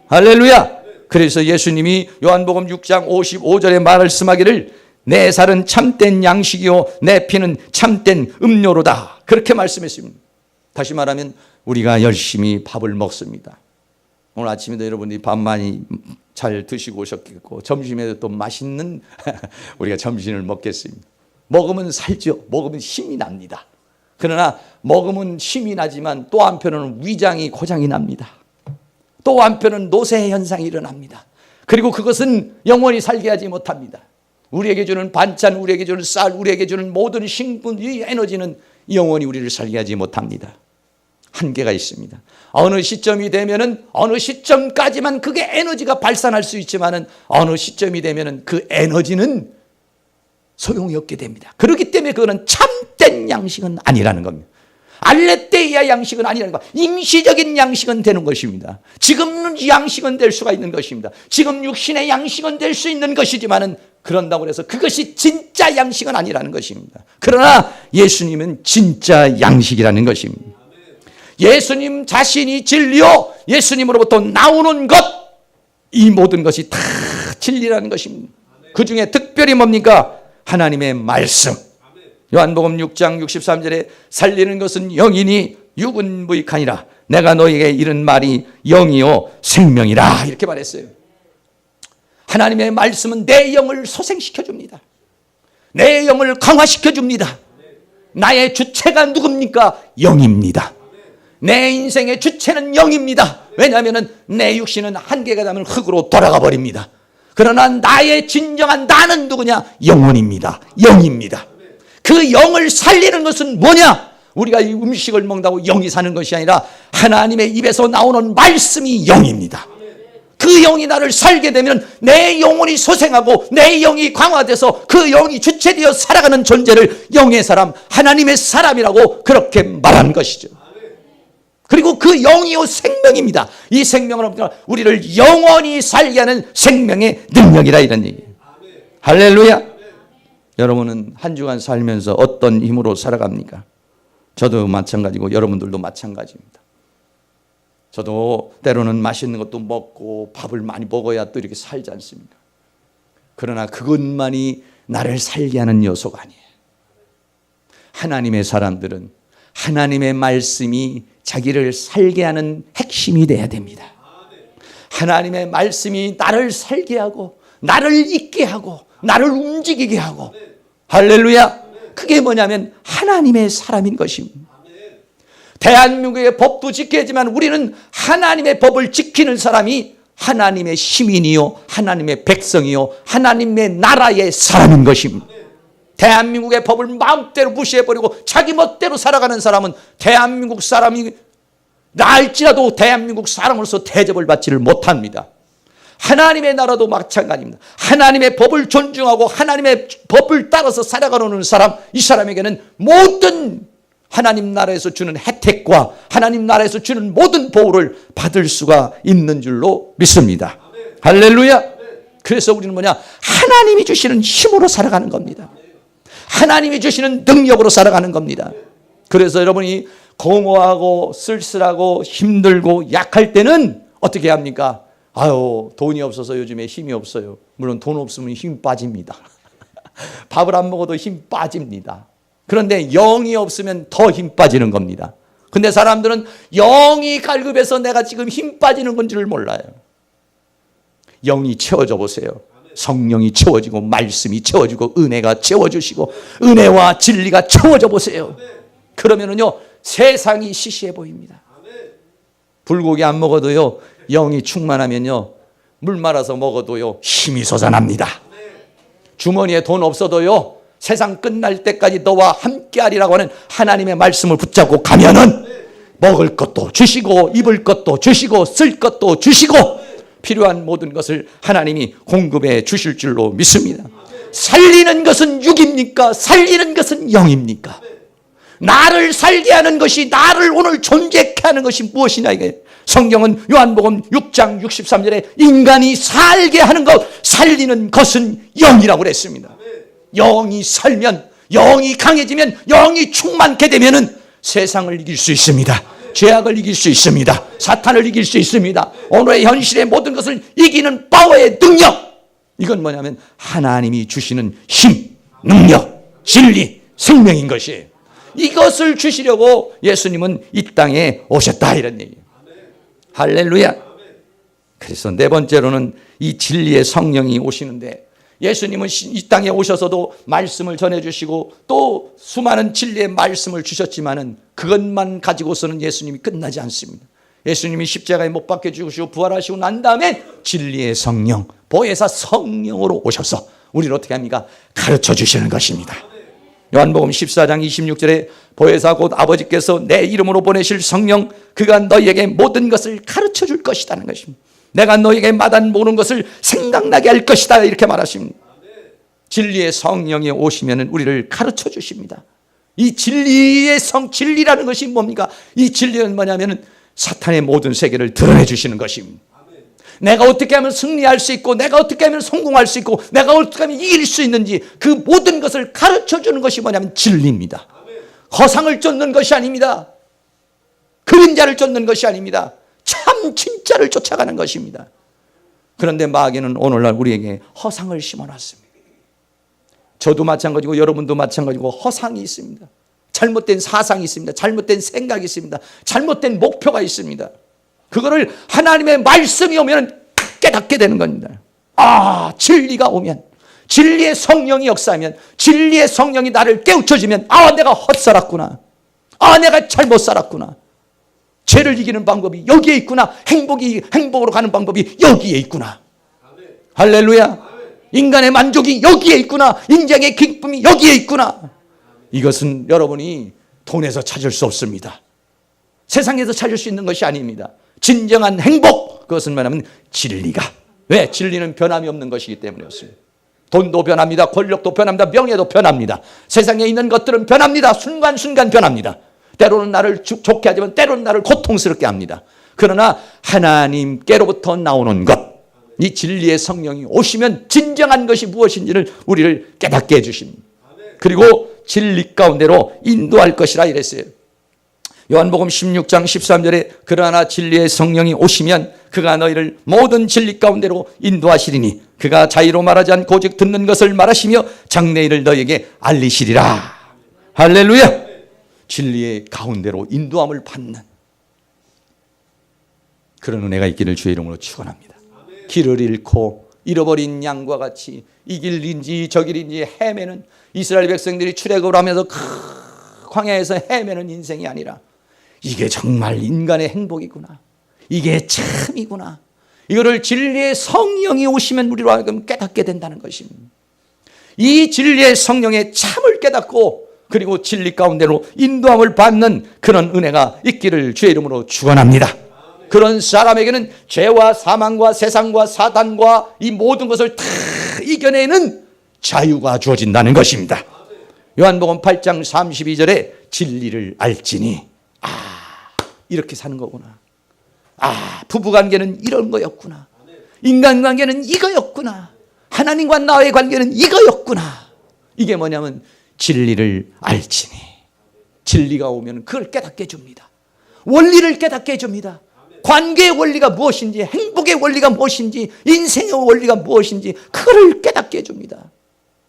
할렐루야. 그래서 예수님이 요한복음 6장 55절에 말씀하기를 내 살은 참된 양식이요 내 피는 참된 음료로다 그렇게 말씀했습니다. 다시 말하면 우리가 열심히 밥을 먹습니다. 오늘 아침에도 여러분들이 밥 많이 잘 드시고 오셨겠고, 점심에도 또 맛있는 우리가 점심을 먹겠습니다. 먹으면 살죠. 먹으면 힘이 납니다. 그러나 먹으면 힘이 나지만 또 한편으로는 위장이 고장이 납니다. 또 한편은 노쇠 현상이 일어납니다. 그리고 그것은 영원히 살게 하지 못합니다. 우리에게 주는 반찬, 우리에게 주는 쌀, 우리에게 주는 모든 식분, 이 에너지는 영원히 우리를 살게 하지 못합니다. 한계가 있습니다. 어느 시점이 되면은, 어느 시점까지만 그게 에너지가 발산할 수 있지만은 어느 시점이 되면은 그 에너지는 소용이 없게 됩니다. 그렇기 때문에 그거는 참된 양식은 아니라는 겁니다. 알레테이아 양식은 아니라는 거. 임시적인 양식은 되는 것입니다. 지금 양식은 될 수가 있는 것입니다. 지금 육신의 양식은 될 수 있는 것이지만은 그런다고 해서 그것이 진짜 양식은 아니라는 것입니다. 그러나 예수님은 진짜 양식이라는 것입니다. 예수님 자신이 진리요, 예수님으로부터 나오는 것, 이 모든 것이 다 진리라는 것입니다. 그 중에 특별히 뭡니까? 하나님의 말씀. 요한복음 6장 63절에 살리는 것은 영이니 육은 무익하니라. 내가 너에게 이른 말이 영이요 생명이라 이렇게 말했어요. 하나님의 말씀은 내 영을 소생시켜 줍니다. 내 영을 강화시켜 줍니다. 나의 주체가 누굽니까? 영입니다. 내 인생의 주체는 영입니다. 왜냐하면 내 육신은 한계가 닿으면 흙으로 돌아가 버립니다. 그러나 나의 진정한 나는 누구냐? 영혼입니다. 영입니다. 그 영을 살리는 것은 뭐냐? 우리가 이 음식을 먹는다고 영이 사는 것이 아니라 하나님의 입에서 나오는 말씀이 영입니다. 그 영이 나를 살게 되면 내 영혼이 소생하고 내 영이 강화돼서 그 영이 주체되어 살아가는 존재를 영의 사람, 하나님의 사람이라고 그렇게 말한 것이죠. 그리고 그 영이요 생명입니다. 이 생명은 우리를 영원히 살게 하는 생명의 능력이라 이런 얘기예요. 할렐루야. 여러분은 한 주간 살면서 어떤 힘으로 살아갑니까? 저도 마찬가지고 여러분들도 마찬가지입니다. 저도 때로는 맛있는 것도 먹고 밥을 많이 먹어야 또 이렇게 살지 않습니까? 그러나 그것만이 나를 살게 하는 요소가 아니에요. 하나님의 사람들은 하나님의 말씀이 자기를 살게 하는 핵심이 돼야 됩니다. 하나님의 말씀이 나를 살게 하고 나를 있게 하고 나를 움직이게 하고, 할렐루야. 그게 뭐냐면 하나님의 사람인 것입니다. 대한민국의 법도 지켜야지만 우리는 하나님의 법을 지키는 사람이 하나님의 시민이요 하나님의 백성이요 하나님의 나라의 사람인 것입니다. 대한민국의 법을 마음대로 무시해버리고 자기 멋대로 살아가는 사람은 대한민국 사람이 나할지라도 대한민국 사람으로서 대접을 받지를 못합니다. 하나님의 나라도 마찬가지입니다. 하나님의 법을 존중하고 하나님의 법을 따라서 살아가는 사람, 이 사람에게는 모든 하나님 나라에서 주는 혜택과 하나님 나라에서 주는 모든 보호를 받을 수가 있는 줄로 믿습니다. 할렐루야. 그래서 우리는 뭐냐? 하나님이 주시는 힘으로 살아가는 겁니다. 하나님이 주시는 능력으로 살아가는 겁니다. 그래서 여러분이 공허하고 쓸쓸하고 힘들고 약할 때는 어떻게 합니까? 아유, 돈이 없어서 요즘에 힘이 없어요. 물론 돈 없으면 힘 빠집니다. 밥을 안 먹어도 힘 빠집니다. 그런데 영이 없으면 더 힘 빠지는 겁니다. 근데 사람들은 영이 갈급해서 내가 지금 힘 빠지는 건지를 몰라요. 영이 채워져 보세요. 성령이 채워지고 말씀이 채워지고 은혜가 채워주시고 은혜와 진리가 채워져 보세요. 그러면은요 세상이 시시해 보입니다. 불고기 안 먹어도요 영이 충만하면요 물 말아서 먹어도요 힘이 솟아납니다. 주머니에 돈 없어도요 세상 끝날 때까지 너와 함께하리라고 하는 하나님의 말씀을 붙잡고 가면은 먹을 것도 주시고 입을 것도 주시고 쓸 것도 주시고 필요한 모든 것을 하나님이 공급해 주실 줄로 믿습니다. 살리는 것은 육입니까? 살리는 것은 영입니까? 나를 살게 하는 것이, 나를 오늘 존재케 하는 것이 무엇이냐 이게. 성경은 요한복음 6장 63절에 인간이 살게 하는 것, 살리는 것은 영이라고 그랬습니다. 영이 살면, 영이 강해지면, 영이 충만케 되면은 세상을 이길 수 있습니다. 죄악을 이길 수 있습니다. 사탄을 이길 수 있습니다. 오늘의 현실의 모든 것을 이기는 파워의 능력. 이건 뭐냐면 하나님이 주시는 힘, 능력, 진리, 생명인 것이에요. 이것을 주시려고 예수님은 이 땅에 오셨다 이런 얘기예요. 할렐루야. 그래서 네 번째로는 이 진리의 성령이 오시는데, 예수님은 이 땅에 오셔서도 말씀을 전해주시고 또 수많은 진리의 말씀을 주셨지만은 그것만 가지고서는 예수님이 끝나지 않습니다. 예수님이 십자가에 못 박혀 죽으시고 부활하시고 난 다음에 진리의 성령, 보혜사 성령으로 오셔서 우리를 어떻게 합니까? 가르쳐 주시는 것입니다. 요한복음 14장 26절에 보혜사 곧 아버지께서 내 이름으로 보내실 성령, 그가 너희에게 모든 것을 가르쳐 줄 것이라는 것입니다. 내가 너에게 마다한 모든 것을 생각나게 할 것이다 이렇게 말하십니다. 진리의 성령이 오시면 우리를 가르쳐 주십니다. 이 진리의 진리라는 것이 뭡니까? 이 진리는 뭐냐면 사탄의 모든 세계를 드러내 주시는 것입니다. 내가 어떻게 하면 승리할 수 있고, 내가 어떻게 하면 성공할 수 있고, 내가 어떻게 하면 이길 수 있는지 그 모든 것을 가르쳐 주는 것이 뭐냐면 진리입니다. 허상을 쫓는 것이 아닙니다. 그림자를 쫓는 것이 아닙니다. 참 진짜를 쫓아가는 것입니다. 그런데 마귀는 오늘날 우리에게 허상을 심어놨습니다. 저도 마찬가지고 여러분도 마찬가지고 허상이 있습니다. 잘못된 사상이 있습니다. 잘못된 생각이 있습니다. 잘못된 목표가 있습니다. 그거를 하나님의 말씀이 오면 깨닫게 되는 겁니다. 아, 진리가 오면, 진리의 성령이 역사하면, 진리의 성령이 나를 깨우쳐주면, 아, 내가 헛살았구나. 아, 내가 잘못 살았구나. 죄를 이기는 방법이 여기에 있구나. 행복으로 가는 방법이 여기에 있구나. 할렐루야. 인간의 만족이 여기에 있구나. 인생의 기쁨이 여기에 있구나. 이것은 여러분이 돈에서 찾을 수 없습니다. 세상에서 찾을 수 있는 것이 아닙니다. 진정한 행복, 그것은 뭐냐면 진리가. 왜? 진리는 변함이 없는 것이기 때문이었습니다. 돈도 변합니다. 권력도 변합니다. 명예도 변합니다. 세상에 있는 것들은 변합니다. 순간순간 변합니다. 때로는 나를 좋게 하지만 때로는 나를 고통스럽게 합니다. 그러나 하나님께로부터 나오는 것, 이 진리의 성령이 오시면 진정한 것이 무엇인지를 우리를 깨닫게 해주십니다. 그리고 진리 가운데로 인도할 것이라 이랬어요. 요한복음 16장 13절에 그러나 진리의 성령이 오시면 그가 너희를 모든 진리 가운데로 인도하시리니 그가 자의로 말하지 않고 오직 듣는 것을 말하시며 장래일을 너희에게 알리시리라. 할렐루야. 진리의 가운데로 인도함을 받는 그런 은혜가 있기를 주의 이름으로 축원합니다. 길을 잃고 잃어버린 양과 같이 이 길인지 저 길인지 헤매는 이스라엘 백성들이 출애굽을 하면서 광야에서 헤매는 인생이 아니라 이게 정말 인간의 행복이구나. 이게 참이구나. 이거를 진리의 성령이 오시면 우리로 하여금 깨닫게 된다는 것입니다. 이 진리의 성령의 참을 깨닫고 그리고 진리 가운데로 인도함을 받는 그런 은혜가 있기를 주의 이름으로 축원합니다. 그런 사람에게는 죄와 사망과 세상과 사단과 이 모든 것을 다 이겨내는 자유가 주어진다는 것입니다. 요한복음 8장 32절에 진리를 알지니 이렇게 사는 거구나. 부부관계는 이런 거였구나. 인간관계는 이거였구나. 하나님과 나의 관계는 이거였구나. 이게 뭐냐면 진리를 알지니. 진리가 오면 그걸 깨닫게 해줍니다. 원리를 깨닫게 해줍니다. 관계의 원리가 무엇인지, 행복의 원리가 무엇인지, 인생의 원리가 무엇인지 그거를 깨닫게 해줍니다.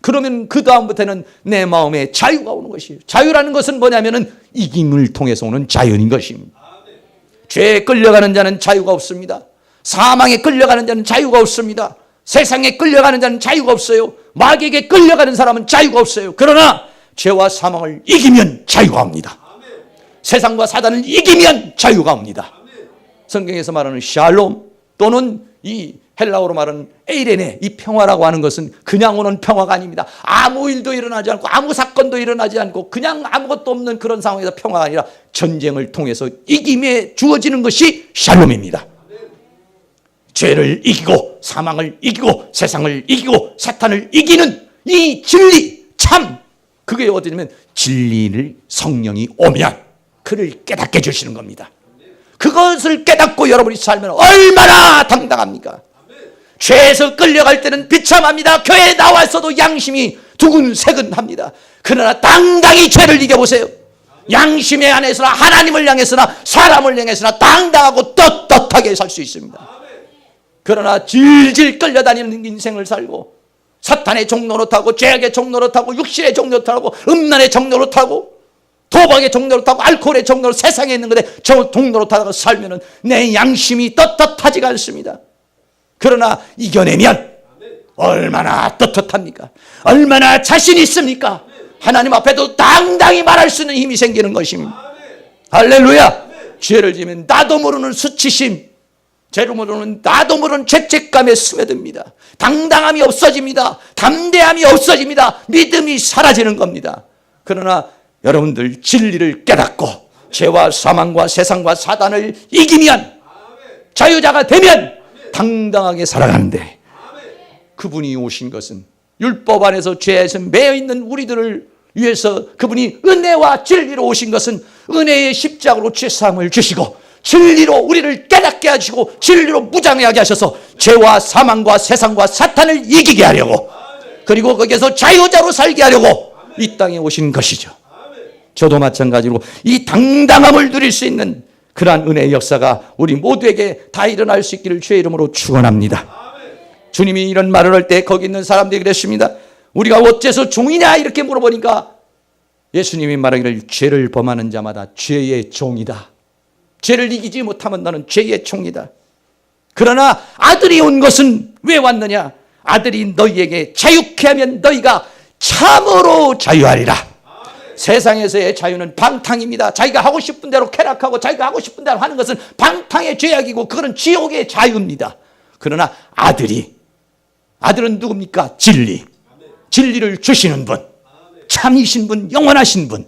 그러면 그 다음부터는 내 마음에 자유가 오는 것이에요. 자유라는 것은 뭐냐면은 이김을 통해서 오는 자유인 것입니다. 죄에 끌려가는 자는 자유가 없습니다. 사망에 끌려가는 자는 자유가 없습니다. 세상에 끌려가는 자는 자유가 없어요. 마귀에게 끌려가는 사람은 자유가 없어요. 그러나 죄와 사망을 이기면 자유가 옵니다. 세상과 사단을 이기면 자유가 옵니다. 성경에서 말하는 샬롬 또는 이 헬라어로 말하는 에이레네, 이 평화라고 하는 것은 그냥 오는 평화가 아닙니다. 아무 일도 일어나지 않고 아무 사건도 일어나지 않고 그냥 아무것도 없는 그런 상황에서 평화가 아니라 전쟁을 통해서 이김에 주어지는 것이 샬롬입니다. 죄를 이기고 사망을 이기고 세상을 이기고 사탄을 이기는 이 진리, 참, 그게 어디냐면 진리를 성령이 오면 그를 깨닫게 해주시는 겁니다. 그것을 깨닫고 여러분이 살면 얼마나 당당합니까? 죄에서 끌려갈 때는 비참합니다. 교회에 나와서도 양심이 두근새근합니다. 그러나 당당히 죄를 이겨보세요. 양심의 안에서나 하나님을 향해서나 사람을 향해서나 당당하고 떳떳하게 살 수 있습니다. 그러나 질질 끌려다니는 인생을 살고 사탄의 종로로 타고 죄악의 종로로 타고 육신의 종로로 타고 음란의 종로로 타고 도박의 종로로 타고 알코올의 종로로 세상에 있는 것에 저 종로로 타다가 살면은 내 양심이 떳떳하지가 않습니다. 그러나 이겨내면 얼마나 떳떳합니까? 얼마나 자신 있습니까? 하나님 앞에도 당당히 말할 수 있는 힘이 생기는 것입니다. 할렐루야. 죄를 지면 나도 모르는 수치심, 죄를 모르는 나도 모르는 죄책감에 스며듭니다. 당당함이 없어집니다. 담대함이 없어집니다. 믿음이 사라지는 겁니다. 그러나 여러분들 진리를 깨닫고 죄와 사망과 세상과 사단을 이기면 자유자가 되면 당당하게 살아가는데 그분이 오신 것은 율법 안에서 죄에서 매여 있는 우리들을 위해서 그분이 은혜와 진리로 오신 것은 은혜의 십자가로 죄사함을 주시고 진리로 우리를 깨닫게 하시고 진리로 무장하게 하셔서 죄와 사망과 세상과 사탄을 이기게 하려고 그리고 거기에서 자유자로 살게 하려고 이 땅에 오신 것이죠. 저도 마찬가지로 이 당당함을 누릴 수 있는 그러한 은혜의 역사가 우리 모두에게 다 일어날 수 있기를 주의 이름으로 축원합니다. 주님이 이런 말을 할 때 거기 있는 사람들이 그랬습니다. 우리가 어째서 종이냐 이렇게 물어보니까 예수님이 말하기를 죄를 범하는 자마다 죄의 종이다. 죄를 이기지 못하면 너는 죄의 종이다. 그러나 아들이 온 것은 왜 왔느냐? 아들이 너희에게 자유케 하면 너희가 참으로 자유하리라. 세상에서의 자유는 방탕입니다. 자기가 하고 싶은 대로 쾌락하고 자기가 하고 싶은 대로 하는 것은 방탕의 죄악이고 그건 지옥의 자유입니다. 그러나 아들은 누굽니까? 진리를 주시는 분, 참이신 분, 영원하신 분,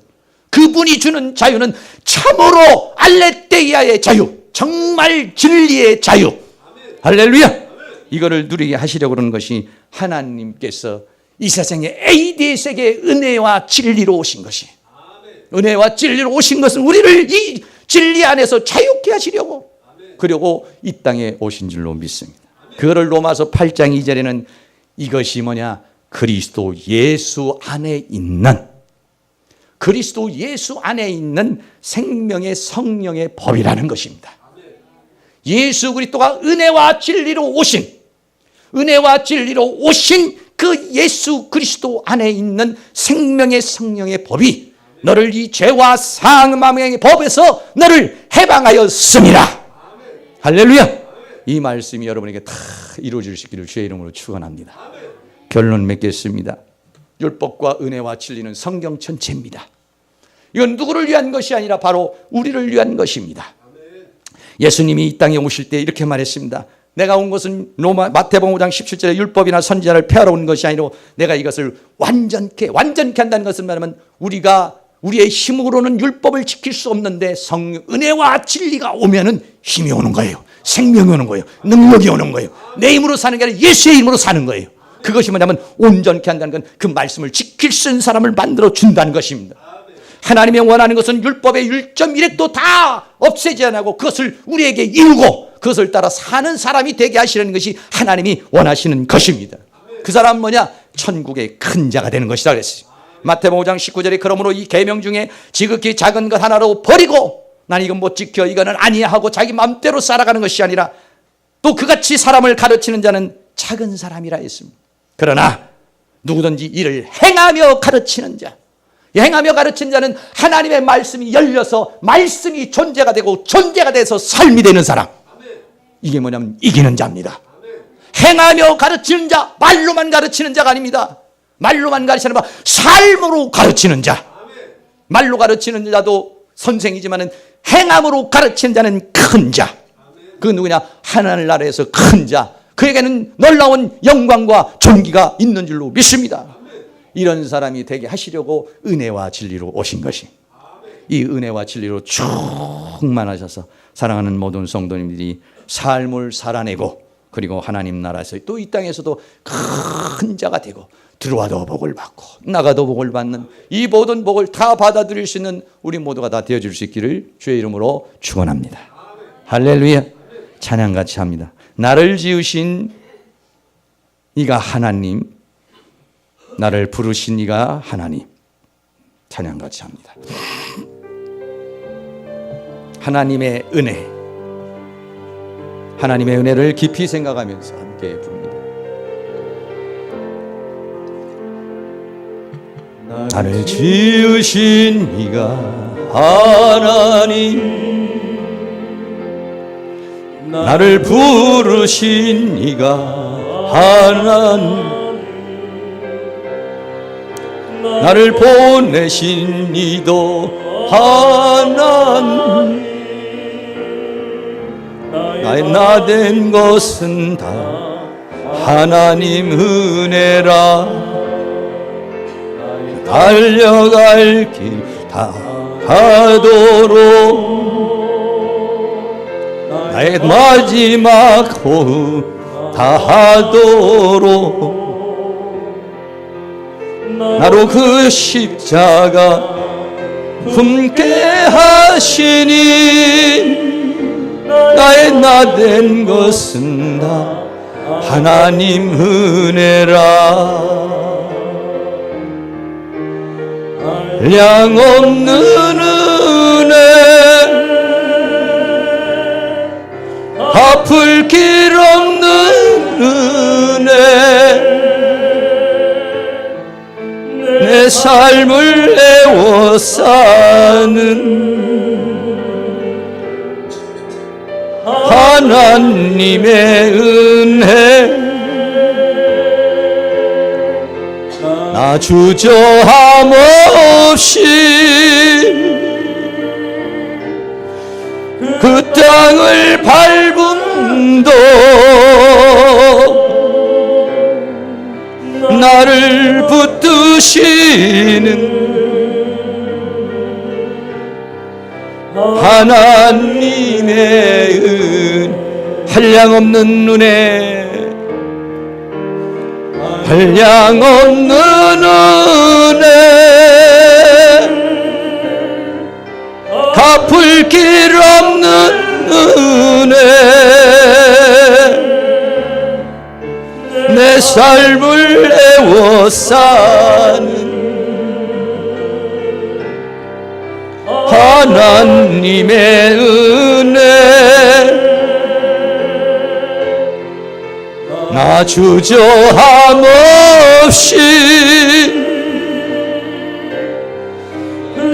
그분이 주는 자유는 참으로 알레테이아의 자유, 정말 진리의 자유. 할렐루야. 이거를 누리게 하시려고 그러는 것이 하나님께서 이 세상에 ADS에게 은혜와 진리로 오신 것이, 은혜와 진리로 오신 것은 우리를 이 진리 안에서 자유케 하시려고, 그리고 이 땅에 오신 줄로 믿습니다. 그거를 로마서 8장 2절에는 이것이 뭐냐? 그리스도 예수 안에 있는, 그리스도 예수 안에 있는 생명의 성령의 법이라는 것입니다. 예수 그리스도가 은혜와 진리로 오신 그 예수 그리스도 안에 있는 생명의 성령의 법이 너를 이 죄와 사망의 법에서 너를 해방하였습니다. 할렐루야. 이 말씀이 여러분에게 다 이루어질 수 있기를 주의 이름으로 축원합니다. 결론 맺겠습니다. 율법과 은혜와 진리는 성경 전체입니다. 이건 누구를 위한 것이 아니라 바로 우리를 위한 것입니다. 예수님이 이 땅에 오실 때 이렇게 말했습니다. 내가 온 것은 마태복음 5장 17절에 율법이나 선지자를 폐하러 온 것이 아니라 내가 이것을 완전케 한다는 것은 말하면 우리의 힘으로는 율법을 지킬 수 없는데 은혜와 진리가 오면은 힘이 오는 거예요. 생명이 오는 거예요. 능력이 오는 거예요. 내 힘으로 사는 게 아니라 예수의 힘으로 사는 거예요. 그것이 뭐냐면 온전케 한다는 건 그 말씀을 지킬 수 있는 사람을 만들어 준다는 것입니다. 하나님이 원하는 것은 율법의 1.1획도 다 없애지 않고 그것을 우리에게 이루고 그것을 따라 사는 사람이 되게 하시는 것이 하나님이 원하시는 것입니다. 그 사람은 뭐냐? 천국의 큰 자가 되는 것이다 그랬어요. 마태복음 5장 19절에 그러므로 이 계명 중에 지극히 작은 것 하나로 버리고 난 이건 못 지켜 이거는 아니야 하고 자기 마음대로 살아가는 것이 아니라 또 그같이 사람을 가르치는 자는 작은 사람이라 했습니다. 그러나 누구든지 이를 행하며 가르치는 자, 행하며 가르치는 자는 하나님의 말씀이 열려서 말씀이 존재가 되고 존재가 돼서 삶이 되는 사람, 이게 뭐냐면 이기는 자입니다. 행하며 가르치는 자, 말로만 가르치는 자가 아닙니다. 말로만 가르치는 바 삶으로 가르치는 자. 말로 가르치는 자도 선생이지만 행함으로 가르치는 자는 큰 자. 그 누구냐? 하늘나라에서 큰 자. 그에게는 놀라운 영광과 존귀가 있는 줄로 믿습니다. 이런 사람이 되게 하시려고 은혜와 진리로 오신 것이, 이 은혜와 진리로 충만하셔서 사랑하는 모든 성도님들이 삶을 살아내고 그리고 하나님 나라에서 또 이 땅에서도 큰 자가 되고 들어와도 복을 받고 나가도 복을 받는 이 모든 복을 다 받아들일 수 있는 우리 모두가 다 되어줄 수 있기를 주의 이름으로 축원합니다. 할렐루야. 찬양같이 합니다. 나를 지으신 이가 하나님, 나를 부르신 이가 하나님. 찬양같이 합니다. 하나님의 은혜, 하나님의 은혜를 깊이 생각하면서 함께 부릅니다. 나를 지으신 이가 하나님, 나를 부르신 이가 하나님, 나를 보내신 이도 하나님, 나의 나 된 것은 다 하나님 은혜라. 달려갈 길 다 가도록 나의 마지막 호흡 다 하도록 나로 그 십자가 품게 하시니 나의 나 된 것은 다 하나님 은혜라. 한량없는 은혜, 아플 길 없는 은혜, 내 삶을 애워싸는 하나님의 은혜. 나 주저함 없이 그 땅을 밟음도 나를 붙드시는 하나님의 한량없는 눈에 한량없는 은혜 갚을 길 없는 은혜 내 삶을 애워싸는 하나님의 은혜 나 주저함 없이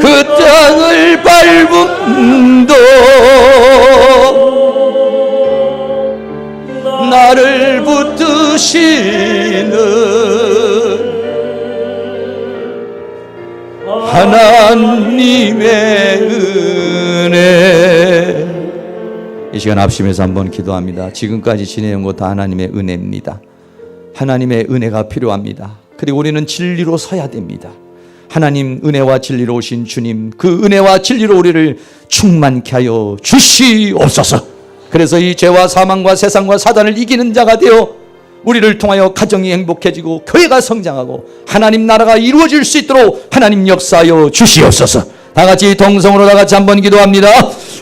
그 땅을 밟음도 나를 붙드시는 하나님의 은혜. 이 시간 합심해서 한번 기도합니다. 지금까지 지내온 것 다 하나님의 은혜입니다. 하나님의 은혜가 필요합니다. 그리고 우리는 진리로 서야 됩니다. 하나님 은혜와 진리로 오신 주님, 그 은혜와 진리로 우리를 충만케 하여 주시옵소서. 그래서 이 죄와 사망과 세상과 사단을 이기는 자가 되어 우리를 통하여 가정이 행복해지고 교회가 성장하고 하나님 나라가 이루어질 수 있도록 하나님 역사하여 주시옵소서. 다같이 동성으로 다같이 한번 기도합니다.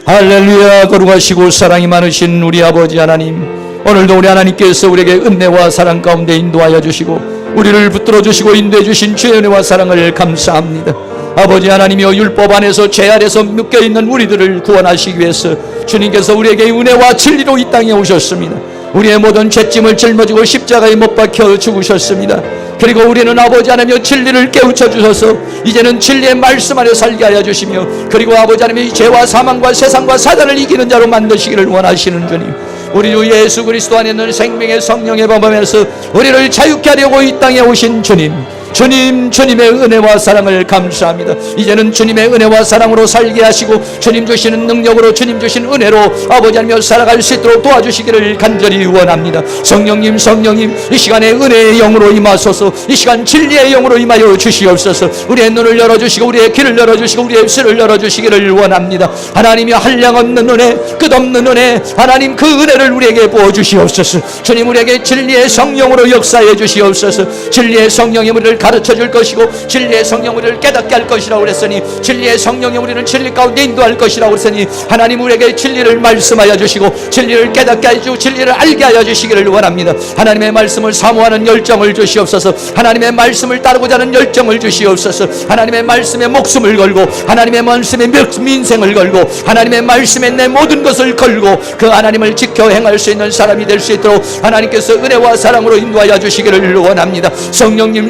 할렐루야. 거룩하시고 사랑이 많으신 우리 아버지 하나님, 오늘도 우리 하나님께서 우리에게 은혜와 사랑 가운데 인도하여 주시고 우리를 붙들어 주시고 인도해 주신 주의 은혜와 사랑을 감사합니다. 아버지 하나님이여, 율법 안에서 죄 아래서 묶여있는 우리들을 구원하시기 위해서 주님께서 우리에게 은혜와 진리로 이 땅에 오셨습니다. 우리의 모든 죄짐을 짊어지고 십자가에 못 박혀 죽으셨습니다. 그리고 우리는 아버지 하나님이여 진리를 깨우쳐 주셔서 이제는 진리의 말씀 안에 살게 하여 주시며, 그리고 아버지 하나님이 죄와 사망과 세상과 사단을 이기는 자로 만드시기를 원하시는 주님, 우리 주 예수 그리스도 안에 있는 생명의 성령의 범함에서 우리를 자유케 하려고 이 땅에 오신 주님, 주님의 은혜와 사랑을 감사합니다. 이제는 주님의 은혜와 사랑으로 살게 하시고 주님 주시는 능력으로, 주님 주신 은혜로 아버지 하나님 살아갈 수 있도록 도와주시기를 간절히 원합니다. 성령님 이 시간에 은혜의 영으로 임하소서. 이 시간 진리의 영으로 임하여 주시옵소서. 우리의 눈을 열어주시고 우리의 귀를 열어주시고 우리의 입술을 열어주시기를 원합니다. 하나님이 한량없는 은혜, 끝없는 은혜, 하나님 그 은혜를 우리에게 부어주시옵소서. 주님 우리에게 진리의 성령으로 역사해 주시옵소서. 진리의 성령이 우리를 가르쳐 줄 것이고 진리의 성령 우리를 깨닫게 할 것이라고 그랬으니, 진리의 성령이 우리는 진리 가운데 인도할 것이라고 그랬으니, 하나님 우리에게 진리를 말씀하여 주시고 진리를 깨닫게 해주고 진리를 알게 하여 주시기를 원합니다. 하나님의 말씀을 사모하는 열정을 주시옵소서. 하나님의 말씀을 따르고자 하는 열정을 주시옵소서. 하나님의 말씀에 목숨을 걸고 하나님의 말씀에 민생을 걸고 하나님의 말씀에 내 모든 것을 걸고 그 하나님을 지켜 행할 수 있는 사람이 될 수 있도록 하나님께서 은혜와 사랑으로 인도하여 주시기를 원합니다. 성령님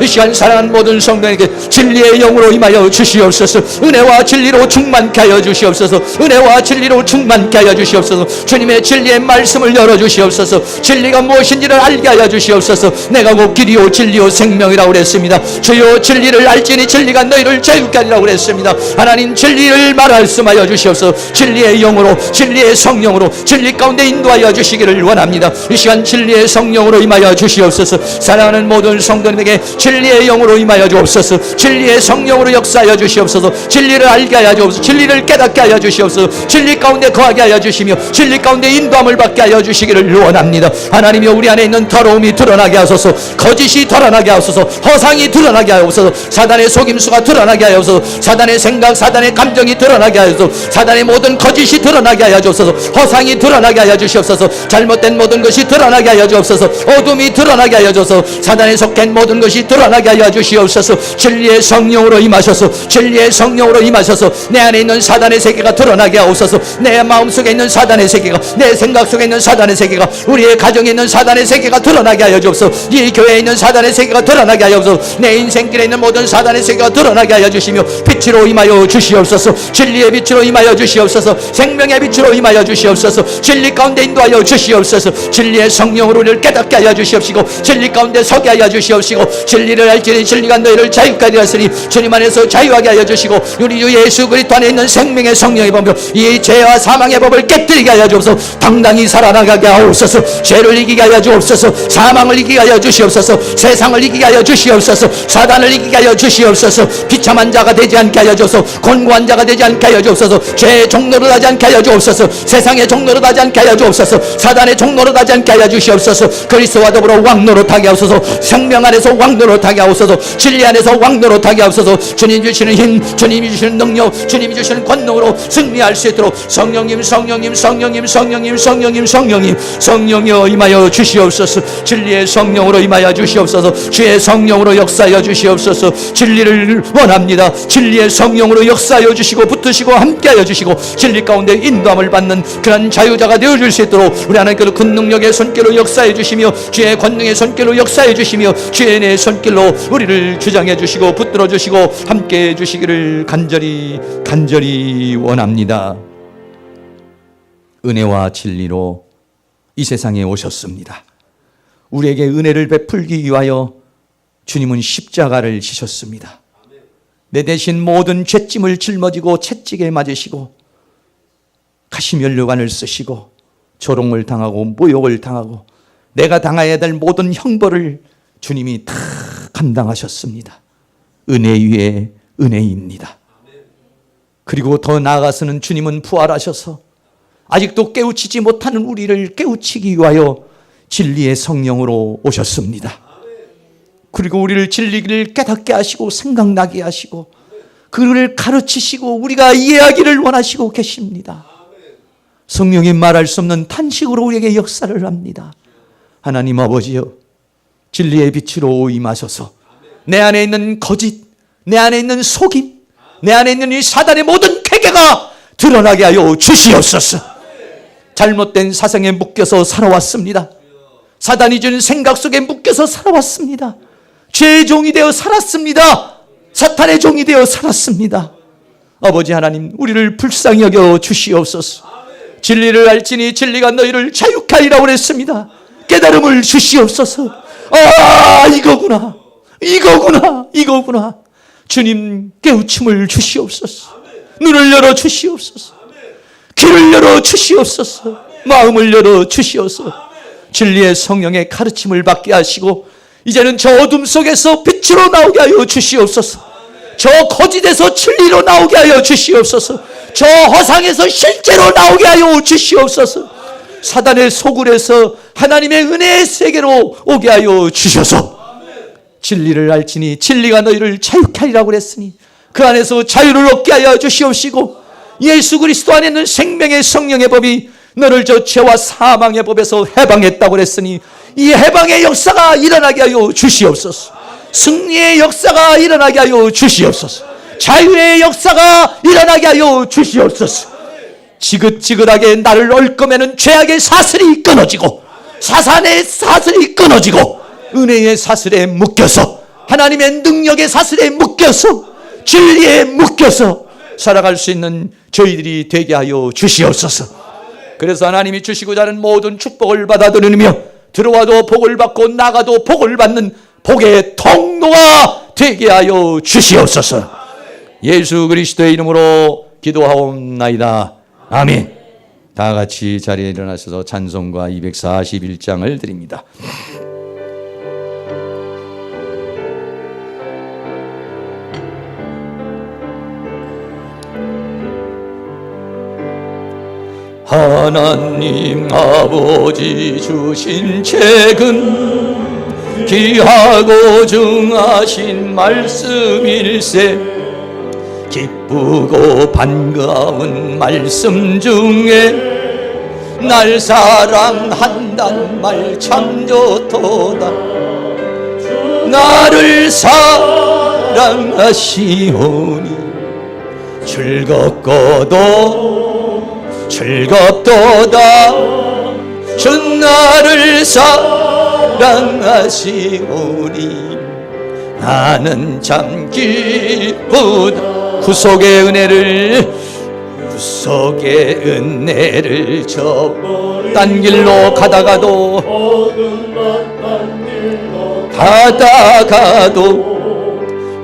이 시간 사랑하는 모든 성도에게 진리의 영으로 임하여 주시옵소서. 은혜와 진리로 충만케 하여 주시옵소서. 은혜와 진리로 충만케 하여 주시옵소서. 주님의 진리의 말씀을 열어주시옵소서. 진리가 무엇인지를 알게 하여 주시옵소서. 내가 곧 길이요 진리요 생명이라고 그랬습니다. 주여 진리를 알지니 진리가 너희를 자유케 하리라고 그랬습니다. 하나님 진리를 말씀하여 주시옵소서. 진리의 영으로, 진리의 성령으로 진리 가운데 인도하여 주시기를 원합니다. 이 시간 진리의 성령으로 임하여 주시옵소서. 사랑하는 모든 성도님에게 진리의 영으로 임하여 주옵소서. 진리의 성령으로 역사하여 주시옵소서. 진리를 알게 하여 주옵소서. 진리를 깨닫게 하여 주시옵소서. 진리 가운데 거하게 하여 주시며 진리 가운데 인도함을 받게 하여 주시기를 원합니다. 하나님이여, 우리 안에 있는 더러움이 드러나게 하소서. 거짓이 드러나게 하소서. 허상이 드러나게 하옵소서. 사단의 속임수가 드러나게 하옵소서. 사단의 생각, 사단의 감정이 드러나게 하옵소서. 사단의 모든 거짓이 드러나게 하여 주옵소서. 허상이 드러나게 하여 주시옵소서. 잘못된 모든 것이 드러나게 하여 주옵소서. 어둠이 드러나게 하여 주옵소서. 사단에 속한 모든 것이 드러나게 하여 주시옵소서. 진리의 성령으로 임하셔서, 진리의 성령으로 임하셔서 내 안에 있는 사단의 세계가 드러나게 하옵소서. 내 마음속에 있는 사단의 세계가, 내 생각 속에 있는 사단의 세계가, 우리의 가정에 있는 사단의 세계가 드러나게 하여 주옵소서. 이 교회에 있는 사단의 세계가 드러나게 하여 주옵소서. 내 인생길에 있는 모든 사단의 세계가 드러나게 하여 주시며 빛으로 임하여 주시옵소서. 진리의 빛으로 임하여 주시옵소서. 생명의 빛으로 임하여 주시옵소서. 진리 가운데 인도하여 주시옵소서. 진리의 성령으로 우리를 깨닫게 하여 주시옵시고 진리 가운데 가운데 서게 하여 주시옵시고 진리를 알지니 진리가 너희를 자유케 하리라 하시니 주님 안에서 자유하게 하여 주시고 우리 주 예수 그리스도 안에 있는 생명의 성령의 법으로 이 죄와 사망의 법을 깨뜨리게 하여 주옵소서. 당당히 살아나가게 하옵소서. 죄를 이기게 하여 주옵소서. 사망을 이기게 하여 주시옵소서. 세상을 이기게 하여 주시옵소서. 사단을 이기게 하여 주시옵소서. 비참한 자가 되지 않게 하여 주옵소서. 곤고한 자가 되지 않게 하여 주옵소서. 죄의 종로로 하지 않게 하여 주옵소서. 세상의 종로로 하지 않게 하여 주옵소서. 사단의 종로로 하지 않게 하여 주시옵소서. 그리스도와 더불어 왕노릇하게 하옵소서. 생명 안에서 왕노릇하게 하옵소서. 진리 안에서 왕노릇하게 하옵소서. 주님 주시는 힘, 주님이 주시는 능력, 주님이 주시는 권능으로 승리할 수 있도록 성령님 성령님 성령님 성령님 성령님 성령님 성령이여 임하여 주시옵소서. 진리의 성령으로 임하여 주시옵소서. 주의 성령으로 역사하여 주시옵소서. 진리를 원합니다. 진리의 성령으로 역사하여 주시고 붙드시고 함께하여 주시고 진리 가운데 인도함을 받는 그런 자유자가 되어줄 수 있도록 우리 하나님께서 그 능력의 손길로 역사해 주시며 주의 권능의 손길로 역사해 주시며 주의 은혜의 손길로 우리를 주장해 주시고 붙들어 주시고 함께해 주시기를 간절히 원합니다. 은혜와 진리로 이 세상에 오셨습니다. 우리에게 은혜를 베풀기 위하여 주님은 십자가를 지셨습니다. 내 대신 모든 죄짐을 짊어지고 채찍에 맞으시고 가시면류관을 쓰시고 조롱을 당하고 모욕을 당하고 내가 당해야 될 모든 형벌을 주님이 다 감당하셨습니다. 은혜 위에 은혜입니다. 그리고 더 나아가서는 주님은 부활하셔서 아직도 깨우치지 못하는 우리를 깨우치기 위하여 진리의 성령으로 오셨습니다. 그리고 우리를 진리를 깨닫게 하시고 생각나게 하시고 그를 가르치시고 우리가 이해하기를 원하시고 계십니다. 성령이 말할 수 없는 탄식으로 우리에게 역사를 합니다. 하나님 아버지여, 진리의 빛으로 임하셔서 내 안에 있는 거짓, 내 안에 있는 속임, 내 안에 있는 이 사단의 모든 쾌계가 드러나게 하여 주시옵소서. 잘못된 사상에 묶여서 살아왔습니다. 사단이 준 생각 속에 묶여서 살아왔습니다. 죄의 종이 되어 살았습니다. 사탄의 종이 되어 살았습니다. 아버지 하나님, 우리를 불쌍히 여겨 주시옵소서. 진리를 알지니 진리가 너희를 자유케 하리라고 그랬습니다. 깨달음을 주시옵소서. 아, 이거구나, 이거구나, 이거구나. 주님, 깨우침을 주시옵소서. 눈을 열어 주시옵소서. 귀를 열어 주시옵소서. 마음을 열어 주시옵소서. 진리의 성령의 가르침을 받게 하시고 이제는 저 어둠 속에서 빛으로 나오게 하여 주시옵소서. 저 거짓에서 진리로 나오게 하여 주시옵소서. 저 허상에서 실제로 나오게 하여 주시옵소서. 사단의 소굴에서 하나님의 은혜의 세계로 오게 하여 주셔서 진리를 알지니 진리가 너희를 자유케 하리라고 그랬으니 그 안에서 자유를 얻게 하여 주시옵시고 예수 그리스도 안에 있는 생명의 성령의 법이 너를 저 죄와 사망의 법에서 해방했다고 그랬으니 이 해방의 역사가 일어나게 하여 주시옵소서. 승리의 역사가 일어나게 하여 주시옵소서. 자유의 역사가 일어나게 하여 주시옵소서. 지긋지긋하게 나를 얽어매는 죄악의 사슬이 끊어지고 사산의 사슬이 끊어지고 은혜의 사슬에 묶여서 하나님의 능력의 사슬에 묶여서 진리에 묶여서 살아갈 수 있는 저희들이 되게 하여 주시옵소서. 그래서 하나님이 주시고자 하는 모든 축복을 받아들이며 들어와도 복을 받고 나가도 복을 받는 복의 통로가 되게 하여 주시옵소서. 예수 그리스도의 이름으로 기도하옵나이다. 아멘. 다 같이 자리에 일어나셔서 찬송가 241장을 드립니다. 하나님 아버지 주신 책은 귀하고 중하신 말씀일세. 기쁘고 반가운 말씀 중에 날 사랑한단 말 참 좋도다. 나를 사랑하시오니 즐겁도다. 주 나를 사랑하시오니 나는 참 기쁘다. 구속의 은혜를 저 딴 길로 가다가도 하다가도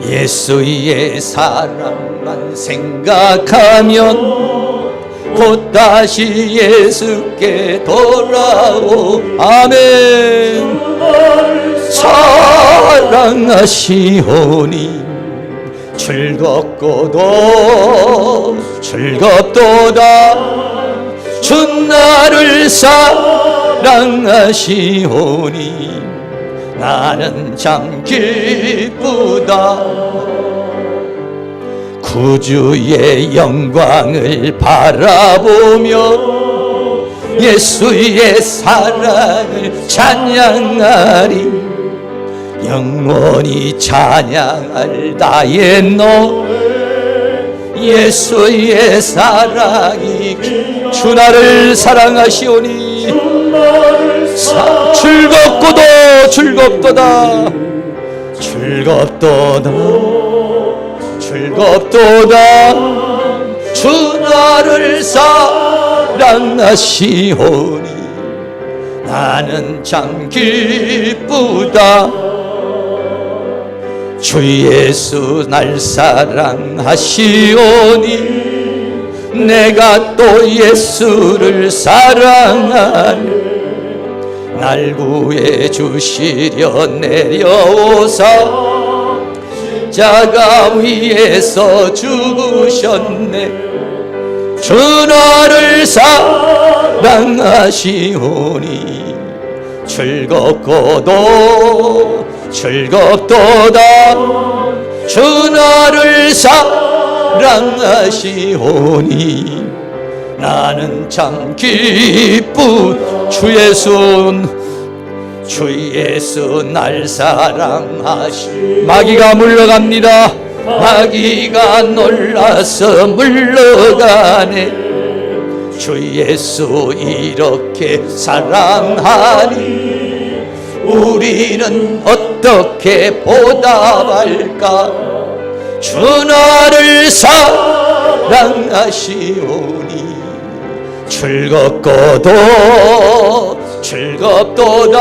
예수의 사랑만 생각하면 곧 다시 예수께 돌아오. 아멘. 사랑하시오니 즐겁고도 즐겁도다. 주 나를 사랑하시오니 나는 참 기쁘다. 구주의 영광을 바라보며 예수의 사랑을 찬양하리. 영원히 찬양할 나의 노래. 예수의 사랑이 주 나를 사랑하시오니 즐겁고도 즐겁도다. 즐겁도다 즐겁도다. 주 나를 사랑하시오니 나는 참 기쁘다. 주 예수 날 사랑하시오니 내가 또 예수를 사랑하네. 날 구해 주시려 내려오사 십자가 위에서 죽으셨네. 주 나를 사랑하시오니 즐겁고도 즐겁도다. 주 나를 사랑하시오니 나는 참 기쁘. 주 예수 날 사랑하시. 마귀가 물러갑니다. 마귀가 놀라서 물러가네. 주 예수 이렇게 사랑하니 우리는 어떻게 보답할까. 주 나를 사랑하시오니 즐겁고도 즐겁도다.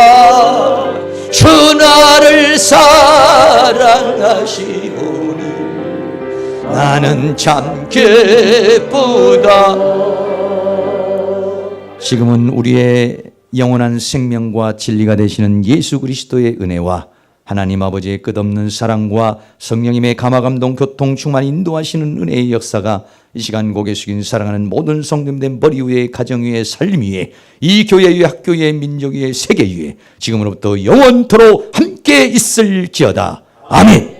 주 나를 사랑하시오니 나는 참 기쁘다. 지금은 우리의 영원한 생명과 진리가 되시는 예수 그리스도의 은혜와 하나님 아버지의 끝없는 사랑과 성령님의 감화감동 교통 충만 인도하시는 은혜의 역사가 이 시간 고개 숙인 사랑하는 모든 성도님들 머리 위에 가정 위에 삶 위에 이 교회 위에 학교 위에 민족 위에 세계 위에 지금으로부터 영원토록 함께 있을지어다. 아멘.